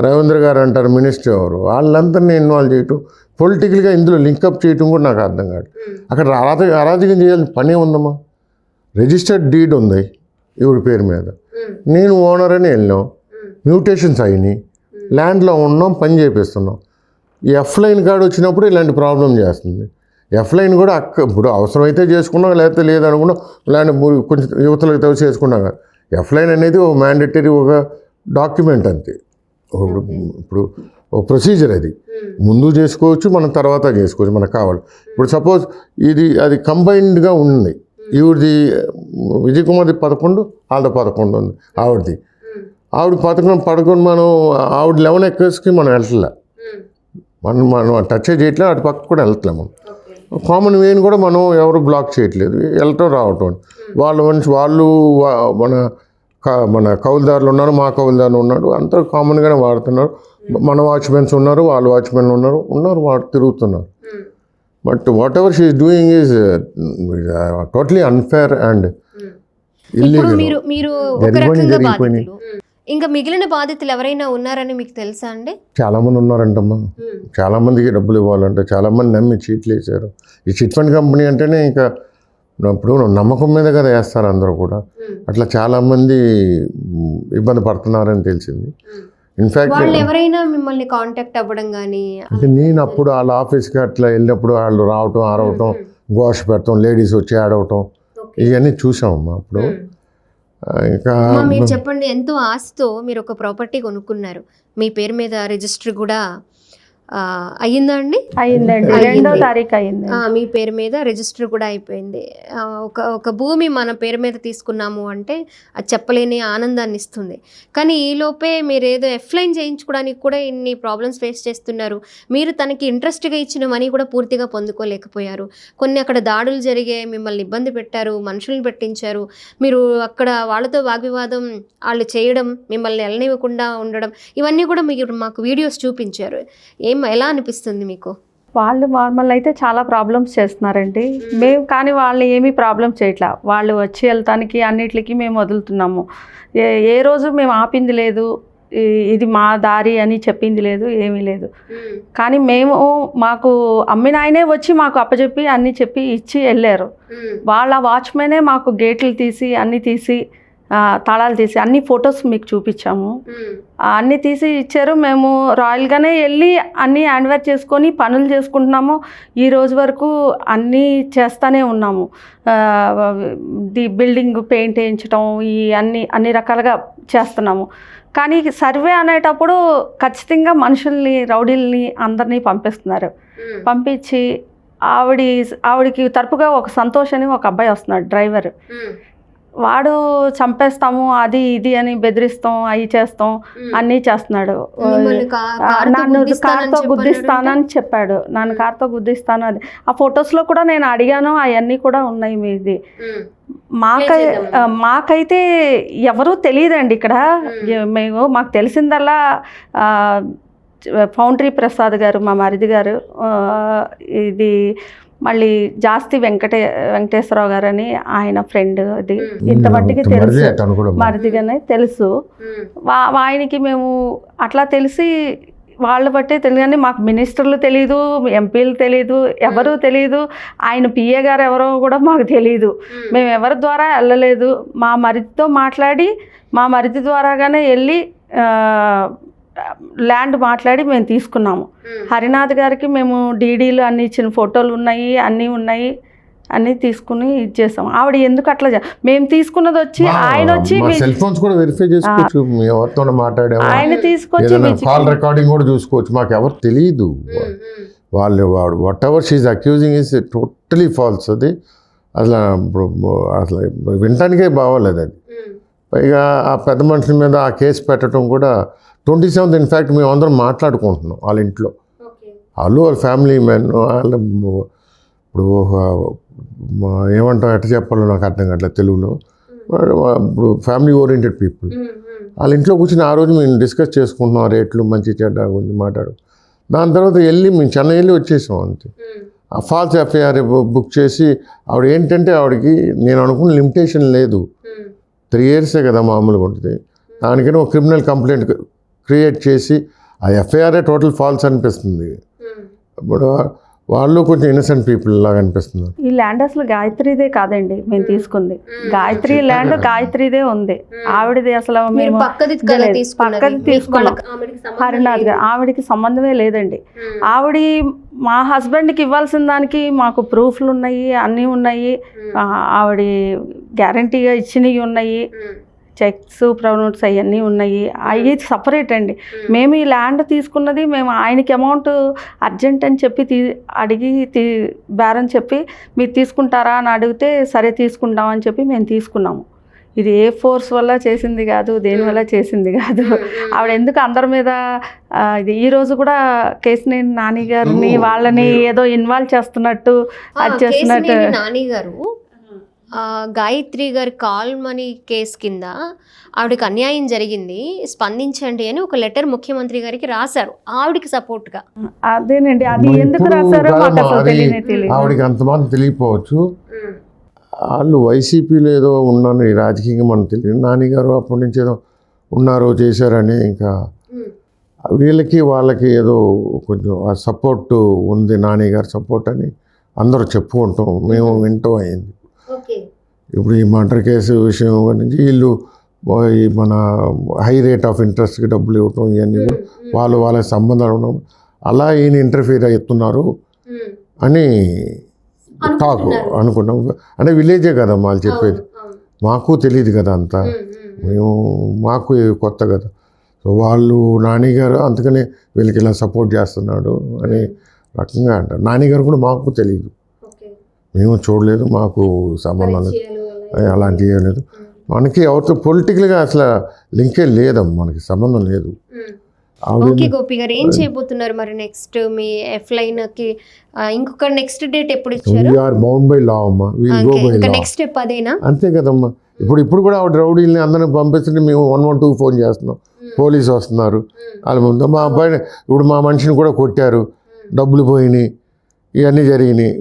రవీంద్ర గారు అంటారు మినిస్టర్ ఎవరు, వాళ్ళందరినీ ఇన్వాల్వ్ చేయటం, పొలిటికల్గా ఇందులో లింకప్ చేయటం కూడా నాకు అర్థం కాదు. అక్కడ అరాజకం చేయాల్సిన పనే ఉందమ్మా. రిజిస్టర్డ్ డీడ్ ఉంది ఈవిడ పేరు మీద, నేను ఓనర్ అని వెళ్ళాం, మ్యూటేషన్స్ అయినాయి, ల్యాండ్లో ఉన్నాం, పని చేపిస్తున్నాం. ఈ ఎఫ్ లైన్ కార్డు వచ్చినప్పుడు ఇలాంటి ప్రాబ్లం చేస్తుంది. ఎఫ్ లైన్ కూడా ఇప్పుడు అవసరమైతే చేసుకున్నాం, లేకపోతే లేదనుకున్నాం, ల్యాండ్ కొంచెం యువతలకు తవ్వి చేసుకున్నాం. ఎఫ్ లైన్ అనేది ఒక మ్యాండేటరీ ఒక డాక్యుమెంట్ అంతే. ఇప్పుడు ఒక ప్రొసీజర్, అది ముందు చేసుకోవచ్చు, మనం తర్వాత చేసుకోవచ్చు మనకు కావాలి. ఇప్పుడు సపోజ్ అది కంబైన్డ్గా ఉంది, ఈవిడిది విజయ్ కుమార్ది 11, వాళ్ళది 11 ఉంది ఆవిడది. ఆవిడ 11 మనం ఆవిడ 11 acresకి మనం వెళ్ళట్లే, మనం టచ్ చేయట్లేదు, అటు పక్క కూడా వెళ్తలేము. మనం కామన్ వేని కూడా మనం ఎవరు బ్లాక్ చేయట్లేదు, వెళ్ళటం రావటం. వాళ్ళు మన కౌలుదారులు ఉన్నారు, మా కౌలుదారులు ఉన్నారు, అందరూ కామన్గానే వాడుతున్నారు. మన వాచ్మెన్స్ ఉన్నారు, వాళ్ళ వాచ్మెన్లు ఉన్నారు వాడు తిరుగుతున్నారు. But what ever she is doing is totally unfair and illegal. మీరు ఒక రకంగా బాధితులు, ఇంకా మిగిలిన బాధితులు ఎవరైనా ఉన్నారని మీకు తెలుసా అండి? చాలామంది ఉన్నారంటమ్మా. చాలామందికి డబ్బులు ఇవ్వాలంటే చాలామంది నమ్మి చీట్లు వేశారు. ఈ చిట్ ఫండ్ కంపెనీ అంటేనే ఇంకా ఇప్పుడు నమ్మకం మీద కదా వేస్తారు అందరూ కూడా. అట్లా చాలామంది ఇబ్బంది పడుతున్నారని తెలిసింది. ఇన్ఫ్యాక్ట్ వాళ్ళు ఎవరైనా మిమ్మల్ని కాంటాక్ట్ అవ్వడం కానీ అంటే నేను అప్పుడు వాళ్ళ ఆఫీస్కి అట్లా వెళ్ళినప్పుడు వాళ్ళు రావటం, ఆరవటం, గోష్ పెట్టడం, లేడీస్ వచ్చి ఆడవటం, ఇవన్నీ చూసామమ్మా. అప్పుడు ఇంకా మీరు చెప్పండి, ఎంతో ఆశతో మీరు ఒక ప్రాపర్టీ కొనుక్కున్నారు, మీ పేరు మీద రిజిస్టర్ కూడా అయ్యిందా అండి? అయిందండి, 2వ తారీఖు అయింది. మీ పేరు మీద రిజిస్టర్ కూడా అయిపోయింది. ఒక భూమి మన పేరు మీద తీసుకున్నాము అంటే అది చెప్పలేని ఆనందాన్ని ఇస్తుంది. కానీ ఈలోపే మీరు ఏదో ఎఫ్లైన్ చేయించుకోవడానికి కూడా ఇన్ని ప్రాబ్లమ్స్ ఫేస్ చేస్తున్నారు. మీరు తనకి ఇంట్రెస్ట్గా ఇచ్చిన మనీ కూడా పూర్తిగా పొందుకోలేకపోయారు. కొన్ని అక్కడ దాడులు జరిగాయి, మిమ్మల్ని ఇబ్బంది పెట్టారు, మనుషులను పెట్టించారు. మీరు అక్కడ వాళ్ళతో వాగ్వివాదం వాళ్ళు చేయడం, మిమ్మల్ని వెళ్ళనివ్వకుండా ఉండడం, ఇవన్నీ కూడా మీరు మాకు వీడియోస్ చూపించారు. ఎలా అనిపిస్తుంది మీకు? వాళ్ళు నార్మల్ అయితే చాలా ప్రాబ్లమ్స్ చేస్తున్నారండి. మేము కానీ వాళ్ళు ఏమీ ప్రాబ్లమ్స్ చేయట్లా. వాళ్ళు వచ్చి వెళ్తానికి అన్నిటికి మేము వదులుతున్నాము. ఏ రోజు మేము ఆపింది లేదు, ఇది మా దారి అని చెప్పింది లేదు, ఏమీ లేదు. కానీ మాకు అమ్మిన ఆయనే వచ్చి మాకు అప్పచెప్పి అన్నీ చెప్పి ఇచ్చి వెళ్ళారు. వాళ్ళ వాచ్మెనే మాకు గేట్లు తీసి అన్నీ తీసి తాళాలు తీసి అన్ని ఫొటోస్ మీకు చూపించాము, అన్నీ తీసి ఇచ్చారు. మేము రాయల్గానే వెళ్ళి అన్నీ హ్యాండ్ఓవర్ చేసుకొని పనులు చేసుకుంటున్నాము. ఈ రోజు వరకు అన్నీ చేస్తూనే ఉన్నాము. బిల్డింగ్ పెయింట్ వేయించడం, అన్ని రకాలుగా చేస్తున్నాము. కానీ సర్వే అనేటప్పుడు ఖచ్చితంగా మనుషుల్ని, రౌడీల్ని అందరినీ పంపిస్తున్నారు. పంపించి ఆవిడికి తరపుగా ఒక సంతోష్ అని ఒక అబ్బాయి వస్తున్నాడు, డ్రైవర్. వాడు చంపేస్తాము అది ఇది అని బెదిరిస్తాం, అవి చేస్తాం, అన్నీ చేస్తున్నాడు. నన్ను కార్తో గుద్దిస్తానని చెప్పాడు, నన్ను కార్తో గుద్దిస్తాను. అది ఆ ఫొటోస్లో కూడా నేను అడిగాను, అవన్నీ కూడా ఉన్నాయి మీది. మాకైతే ఎవరూ తెలియదండి ఇక్కడ. మాకు తెలిసిందల్లా ఫౌండరీ ప్రసాద్ గారు, మా మరిది గారు, ఇది మళ్ళీ జాస్తి వెంకటేశ్వరరావు గారు అని ఆయన ఫ్రెండ్. అది ఇంత మట్టికి తెలుసు, మరిదిగానే తెలుసు. ఆయనకి మేము అట్లా తెలిసి వాళ్ళ బట్టే తెలియదు. కానీ మాకు మినిస్టర్లు తెలీదు, ఎంపీలు తెలీదు, ఎవరు తెలీదు. ఆయన పిఏ గారు ఎవరో కూడా మాకు తెలీదు. మేము ఎవరి ద్వారా వెళ్ళలేదు. మా మరిదితో మాట్లాడి, మా మరిది ద్వారాగానే వెళ్ళి ల్యాండ్ మాట్లాడి మేము తీసుకున్నాము. హరినాథ్ గారికి మేము డీడీలు అన్ని ఇచ్చిన ఫోటోలు ఉన్నాయి, అన్నీ ఉన్నాయి. అన్నీ తీసుకుని ఇచ్చేసాం. ఆవిడ ఎందుకు అట్లా మేము తీసుకున్నది వచ్చి ఆయన వచ్చి సెల్ ఫోన్స్ కూడా వెరిఫై చేసుకోవచ్చు, మేము ఎవరితో మాట్లాడాము, ఆయన తీసుకొచ్చి కాల్ రికార్డింగ్ కూడా చూసుకోవచ్చు, మాకు ఎవరు తెలియదు. వాడు whatever she's accusing is totally false. అది అసలు వినటానికే బాగోలేదు అది. పైగా ఆ పెద్ద మనుషుల మీద ఆ కేసు పెట్టడం కూడా 27th ఇన్ఫ్యాక్ట్ మేము అందరం మాట్లాడుకుంటున్నాం వాళ్ళ ఇంట్లో. వాళ్ళ ఫ్యామిలీ మ్యాన్, వాళ్ళ ఇప్పుడు ఏమంటాం ఎట్లా చెప్పాలో నాకు అర్థం కావట్లేదు తెలుగులో. ఇప్పుడు ఫ్యామిలీ ఓరియంటెడ్ పీపుల్ వాళ్ళ ఇంట్లో కూర్చొని ఆ రోజు మేము డిస్కస్ చేసుకుంటున్నాం రేట్లు మంచి చెడ్డ గురించి మాట్లాడు. దాని తర్వాత మేము చెన్నై వెళ్ళి వచ్చేసాం అంతే. ఆ ఫాల్స్ ఎఫ్ఐఆర్ బుక్ చేసి ఆవిడ ఏంటంటే ఆవిడకి నేను అనుకున్న లిమిటేషన్ లేదు, 3 years కదా మామూలుగా ఉంటుంది. దానికైనా ఒక క్రిమినల్ కంప్లైంట్ క్రియేట్ చేసి ఆ ఎఫ్ఐఆర్ఏ టోటల్ ఫాల్స్ అనిపిస్తుంది. ఇప్పుడు వాళ్ళు కొంచెం ఇన్నసెంట్ పీపుల్ లాగా అనిపిస్తున్నారు. ఈ ల్యాండ్ అసలు గాయత్రిదే కాదండి మేము తీసుకుంది. గాయత్రి ల్యాండ్ గాయత్రిదే ఉంది, ఆవిడది అసలు మేము పక్కది తీసుకున్నాం. హరినాథ్ గారు ఆవిడకి సంబంధమే లేదండి. ఆవిడ మా హస్బెండ్కి ఇవ్వాల్సిన దానికి మాకు ప్రూఫ్లు ఉన్నాయి, అన్నీ ఉన్నాయి, ఆవిడ గ్యారంటీగా ఇచ్చినవి ఉన్నాయి, చెక్స్ ప్రొనోట్స్ అవన్నీ ఉన్నాయి. అవి సపరేట్ అండి. మేము ఈ ల్యాండ్ తీసుకున్నది మేము ఆయనకి అమౌంట్ అర్జెంట్ అని చెప్పి అడిగి బేరం చెప్పి మీరు తీసుకుంటారా అని అడిగితే సరే తీసుకుంటామని చెప్పి మేము తీసుకున్నాము. ఇది ఏ ఫోర్స్ వల్ల చేసింది కాదు, దేనివల్ల చేసింది కాదు. ఆవిడ ఎందుకు అందరి మీద ఇది ఈ రోజు కూడా కేసినేని నాని గారిని వాళ్ళని ఏదో ఇన్వాల్వ్ చేస్తున్నట్టు అది చేస్తున్నట్టు. నాని గారు గాయత్రి గారి కాల్ మనీ కేసు కింద ఆవిడకి అన్యాయం జరిగింది, స్పందించండి అని ఒక లెటర్ ముఖ్యమంత్రి గారికి రాశారు ఆవిడకి సపోర్ట్గా. అదేనండి, అది ఎందుకు రాశారో మాకు అసలు తెలియదు. ఆవిడకి అంతమంది తెలియకపోవచ్చు. వాళ్ళు వైసీపీలో ఏదో ఉన్నాను రాజకీయంగా మనకు తెలియదు. నాన్నగారు అప్పటి నుంచి ఏదో ఉన్నారు చేశారని ఇంకా వీళ్ళకి వాళ్ళకి ఏదో కొంచెం ఆ సపోర్ట్ ఉంది, నాన్నగారు సపోర్ట్ అని అందరూ చెప్పుకుంటాం, మేము వింటాం అయింది. ఇప్పుడు ఈ మర్డర్ కేసు విషయం గురించి వీళ్ళు మన హై రేట్ ఆఫ్ ఇంట్రెస్ట్కి డబ్బులు ఇవ్వటం ఇవన్నీ వాళ్ళ సంబంధాలు ఉండడం, అలా ఈయన ఇంటర్ఫీర్ అవుతున్నారు అని టాక్ అనుకున్నాం. అంటే విలేజే కదా వాళ్ళు చెప్పేది, మాకు తెలియదు కదా అంతా, మాకు కొత్త కదా. సో వాళ్ళు నాన్నగారు అందుకనే వీళ్ళకి ఇలా సపోర్ట్ చేస్తున్నాడు అని రకంగా అంటారు. నాన్నగారు కూడా మాకు తెలియదు, మేము చూడలేదు, మాకు సంబంధం లేదు, అలాంటివి ఏం లేదు. మనకి ఎవరితో పొలిటికల్గా అసలు లింకే లేదమ్మా, మనకి సంబంధం లేదు. ఓకే గోపి గారు, ఏం చేయబోతున్నారు మరి నెక్స్ట్ మీ ఎఫ్లైన్కి? ఇంకొక నెక్స్ట్ డేట్ ఎప్పుడు ఇచ్చారు? వీఆర్ బౌండ్ బై లా అమ్మా, నెక్స్ట్ స్టెప్ అదేనా? అంతే కదమ్మా. ఇప్పుడు కూడా ఆవిడ రౌడీల్ని అందరిని పంపిస్తుంటే మేము 112 ఫోన్ చేస్తున్నాం, పోలీసు వస్తున్నారు వాళ్ళ ముందు. మా అబ్బాయిని ఇప్పుడు మా మనిషిని కూడా కొట్టారు, డబ్బులు పోయినాయి, ఇవన్నీ జరిగినాయి.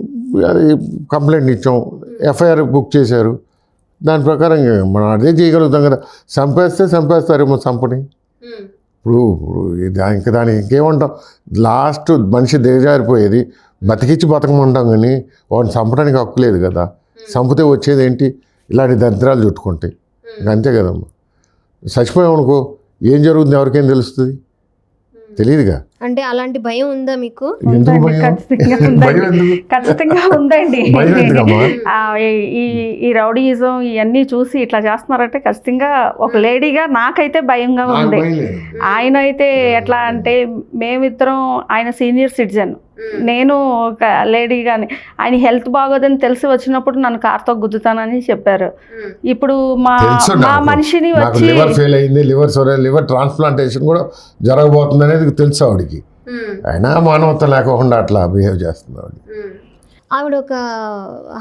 అది కంప్లైంట్ ఇచ్చాం, ఎఫ్ఐఆర్ బుక్ చేశారు. దాని ప్రకారం మనం అదే చేయగలుగుతాం కదా. చంపేస్తారేమో చంపని. ఇప్పుడు దానికి ఇంకేమంటాం, లాస్ట్ మనిషి దిగజారిపోయేది, బతకమంటాం కానీ వాడిని చంపడానికి హక్కు లేదు కదా. చంపితే వచ్చేది ఏంటి, ఇలాంటి దరిద్రాలు చుట్టుకుంటాయి, అంతే కదమ్మా. చచ్చిపోయామనుకో ఏం జరుగుతుంది ఎవరికేం తెలుస్తుంది, తెలియదుగా. అంటే అలాంటి భయం ఉందా మీకు? ఖచ్చితంగా ఉందండి. ఈ రౌడీయిజం ఇవన్నీ చూసి ఇట్లా చేస్తున్నారంటే ఖచ్చితంగా ఒక లేడీగా నాకైతే భయంగా ఉంది. ఆయన అయితే ఎట్లా అంటే మేమిద్దరం, ఆయన సీనియర్ సిటిజన్, నేను ఒక లేడీగాని, ఆయన హెల్త్ బాగోదని తెలిసి వచ్చినప్పుడు నన్ను కార్తో గుద్దుతానని చెప్పారు. ఇప్పుడు మా మనిషిని వచ్చి లివర్ ట్రాన్స్ప్లాంటేషన్ కూడా జరగబోతుంది అనేది తెలుసు ఆవిడకి. అయినా మానవత లేకుండా అట్లా బిహేవ్ చేస్తున్నాడు. ఆవిడ ఒక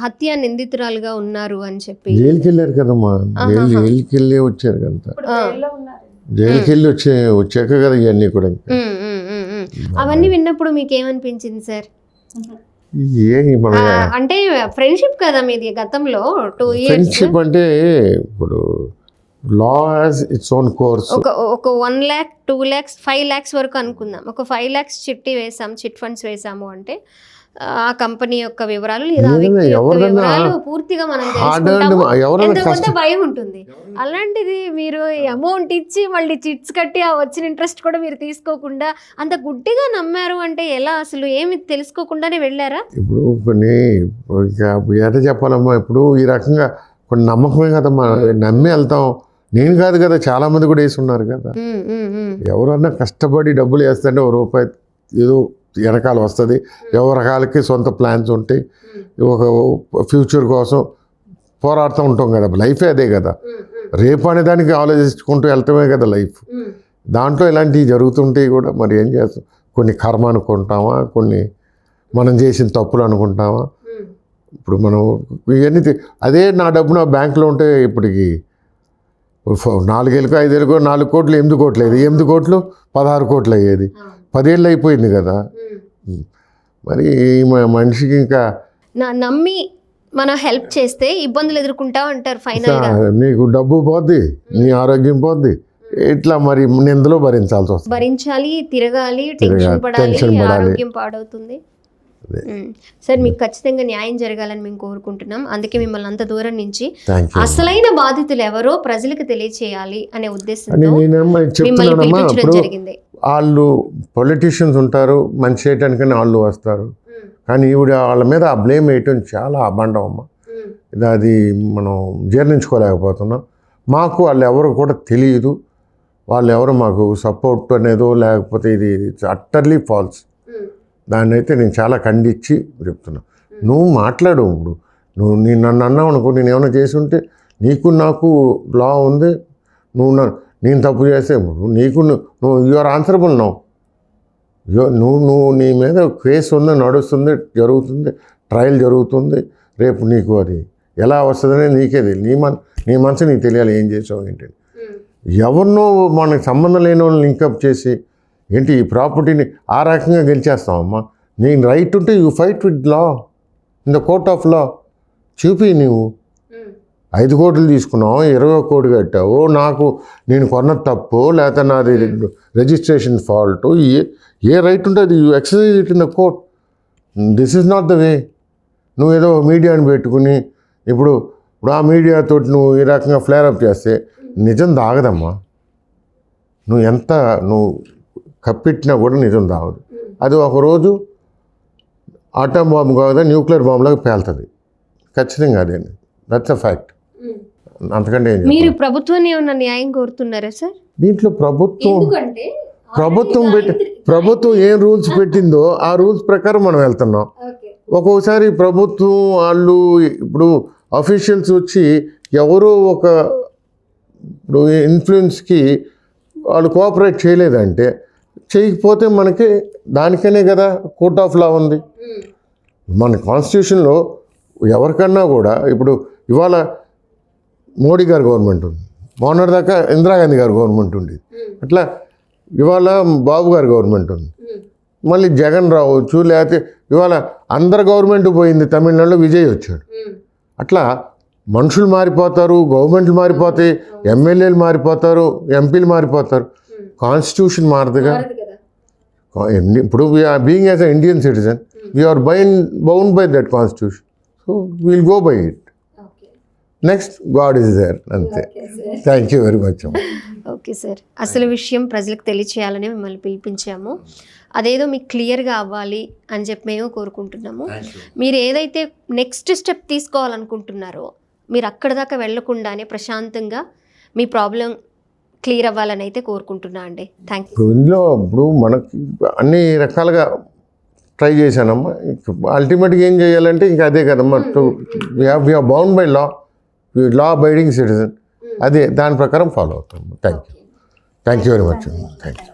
హత్య నిందితురాలుగా ఉన్నారు అని చెప్పి జైలుకి వెళ్ళారు కదమ్మా, జైలుకి వెళ్ళి వచ్చారు కదా, జైలుకి వెళ్ళి వచ్చాక కదా ఇవన్నీ కూడా. అవన్నీ విన్నప్పుడు మీకు ఏమనిపించింది సార్? మన అంటే ఫ్రెండ్షిప్ కదా మీది గతంలో 2 years. ఫ్రెండ్షిప్ అంటే ఇప్పుడు లా హాస్ ఇట్స్ ఓన్ కోర్స్. ఒక 1 lakh 2 lakhs 5 lakhs వరకు అనుకుందాం. ఒక 5 lakhs చిట్టి వేసాం, చిట్ ఫండ్స్ వేసాము అంటే ఆ కంపెనీ యొక్క వివరాలు లేదా ఆ ఏదైనా వ్యక్తి యొక్క ఎవరన్నా వివరాలు పూర్తిగా మనం హార్డ్ తెలుసుకుంటాము. ఎవరైనా ఎంతో కొంత కష్టం భయం ఉంటుంది. అలాంటిది మీరు అమౌంట్ ఇచ్చి మళ్ళీ చిట్స్ కట్టి ఆ వచ్చిన ఇంట్రెస్ట్ కూడా మీరు తీసుకోకుండా అంత గుడ్డిగా నమ్మారు అంటే ఎలా? అసలు ఏమి తెలుసుకోకుండానే వెళ్ళారా? ఇప్పుడు కొన్ని ఎట చెప్పాలమ్మా, ఇప్పుడు ఈ రకంగా కొన్ని నమ్మకమే కదమ్మా, నమ్మి వెళ్తాం. నేను కాదు కదా, చాలామంది కూడా వేసి ఉన్నారు కదా. ఎవరన్నా కష్టపడి డబ్బులు వేస్తుంటే ఓ రూపాయి ఏదో వెనకాల వస్తుంది. ఎవరి రకాలకి సొంత ప్లాన్స్ ఉంటాయి, ఒక ఫ్యూచర్ కోసం పోరాడుతూ ఉంటాం కదా. లైఫే అదే కదా, రేపు అనే దానికి ఆలోచించుకుంటూ వెళ్తామే కదా లైఫ్. దాంట్లో ఇలాంటివి జరుగుతుంటాయి కూడా. మరి ఏం చేస్తాం, కొన్ని కర్మ అనుకుంటామా, కొన్ని మనం చేసిన తప్పులు అనుకుంటామా. ఇప్పుడు మనం ఇవన్నీ అదే నా డబ్బు నా బ్యాంకులో ఉంటే ఇప్పటికి 4 ఏళ్ళకో 5 ఏళ్ళకో 4 కోట్లు 8 కోట్లు అయ్యేది, 8 కోట్లు 16 కోట్లు అయ్యేది. 10 ఏళ్ళు అయిపోయింది కదా. మరి మనిషికి ఇంకా నమ్మి మనం హెల్ప్ చేస్తే ఇబ్బందులు ఎదుర్కొంటా అంటారు ఫైనల్ గా. నీకు డబ్బు పోద్ది, నీ ఆరోగ్యం పోద్ది, ఇట్లా మరి నిందలో భరించాల్సి వస్తుంది. భరించాలి, తిరగాలి, టెన్షన్ పడాలి, ఆరోగ్యం పాడవుతుంది. సార్, మీకు ఖచ్చితంగా న్యాయం జరగాలని మేము కోరుకుంటున్నాం. అందుకే మిమ్మల్ని అంత దూరం నుంచి అసలైన బాధితులు ఎవరో ప్రజలకు తెలియచేయాలి అనే ఉద్దేశంతో మిమ్మల్ని పిలిపించడం జరిగింది. వాళ్ళు పొలిటీషియన్స్ ఉంటారు, మంచి చేయటానికని వాళ్ళు వస్తారు. కానీ ఈవిడ వాళ్ళ మీద ఆ బ్లేమ్ వేయటం చాలా అబండం అమ్మ. అది మనం జీర్ణించుకోలేకపోతున్నాం. మాకు వాళ్ళు ఎవరు కూడా తెలియదు, వాళ్ళు ఎవరు మాకు సపోర్ట్ అనేదో లేకపోతే ఇది అట్టర్లీ ఫాల్స్. దాన్ని అయితే నేను చాలా ఖండించి చెప్తున్నా. నువ్వు మాట్లాడు, ఇప్పుడు నువ్వు నన్ను అన్నావు అనుకో, నేను ఏమైనా చేసి ఉంటే నీకు నాకు లా ఉంది. నేను తప్పు చేస్తే నీకు నువ్వు యూఆర్ ఆన్సరబుల్ నువ్వు నీ మీద కేసు ఉంది, నడుస్తుంది, జరుగుతుంది, ట్రయల్ జరుగుతుంది. రేపు నీకు అది ఎలా వస్తుందనే నీకే తెలియదు. నీ మనసు నీకు తెలియాలి ఏం చేసావు ఏంటంటే. ఎవరినో మనకు సంబంధం లేని వాళ్ళని లింకప్ చేసి ఏంటి ఈ ప్రాపర్టీని ఆ రకంగా గెలిచేస్తావమ్మా. నేను రైట్ ఉంటే you fight with law in the court of law. చూపి నువ్వు 5 కోట్లు తీసుకున్నావు, 20 కోట్లు కట్టావు, నేను కొన్న తప్పు లేకపోతే నాది రిజిస్ట్రేషన్ ఫాల్ట్, ఏ రైట్ ఉంటుంది you exercise it in the court. This is not the way. నువ్వు ఏదో మీడియాని పెట్టుకుని ఇప్పుడు ఆ మీడియాతో నువ్వు ఈ రకంగా ఫ్లేరప్ చేస్తే నిజం దాగదమ్మా. నువ్వు కప్పెట్టినా కూడా నిజం దాగదు. అది ఒకరోజు ఆటం బాంబు కాదా న్యూక్లియర్ బాంబులాగా పేలుతుంది ఖచ్చితంగా. అదే దట్స్ అ ఫ్యాక్ట్. అంతకంటే ఏం మీరు ప్రభుత్వాన్ని ఏమన్నా న్యాయం కోరుతున్నారా సార్? దీంట్లో ప్రభుత్వం ఏం రూల్స్ పెట్టిందో ఆ రూల్స్ ప్రకారం మనం వెళ్తున్నాం. ఒక్కోసారి ప్రభుత్వం వాళ్ళు ఇప్పుడు అఫీషియల్స్ వచ్చి ఎవరో ఒక ఇప్పుడు ఇన్ఫ్లుయెన్స్కి వాళ్ళు కోఆపరేట్ చేయలేదంటే, చేయకపోతే మనకి దానికనే కదా కోర్ట్ ఆఫ్ లా ఉంది. మన కాన్స్టిట్యూషన్లో ఎవరికన్నా కూడా ఇప్పుడు ఇవాళ మోడీ గారి గవర్నమెంట్ ఉంది, మొన్నటి దాకా ఇందిరాగాంధీ గారి గవర్నమెంట్ ఉంది, అట్లా ఇవాళ బాబు గారి గవర్నమెంట్ ఉంది, మళ్ళీ జగన్ రావచ్చు, లేకపోతే ఇవాళ అందరు గవర్నమెంట్ పోయింది, తమిళనాడులో విజయ్ వచ్చాడు. అట్లా మనుషులు మారిపోతారు, గవర్నమెంట్లు మారిపోతాయి, ఎమ్మెల్యేలు మారిపోతారు, ఎంపీలు మారిపోతారు, కాన్స్టిట్యూషన్ మారదుగా. ఇప్పుడు being as a Indian citizen we are bound by that constitution, so we'll go by it. Next God is there, అంతే. Thank you very much. Okay sir, అసలు విషయం ప్రజలకు తెలియచేయాలని మిమ్మల్ని పిలిపించాము. అదేదో మీకు క్లియర్గా అవ్వాలి అని చెప్పి మేము కోరుకుంటున్నాము. మీరు ఏదైతే నెక్స్ట్ స్టెప్ తీసుకోవాలనుకుంటున్నారో మీరు అక్కడ దాకా వెళ్లకుండానే ప్రశాంతంగా మీ ప్రాబ్లం క్లియర్ అవ్వాలని అయితే కోరుకుంటున్నా అండి. Thank you. ఇప్పుడు మనకి అన్ని రకాలుగా ట్రై చేశానమ్మా. అల్టిమేట్గా ఏం చేయాలంటే ఇంకా అదే కదమ్మా, we are bound by law abiding citizen. అదే దాని ప్రకారం ఫాలో అవుతాం. Thank you very much. Thank you.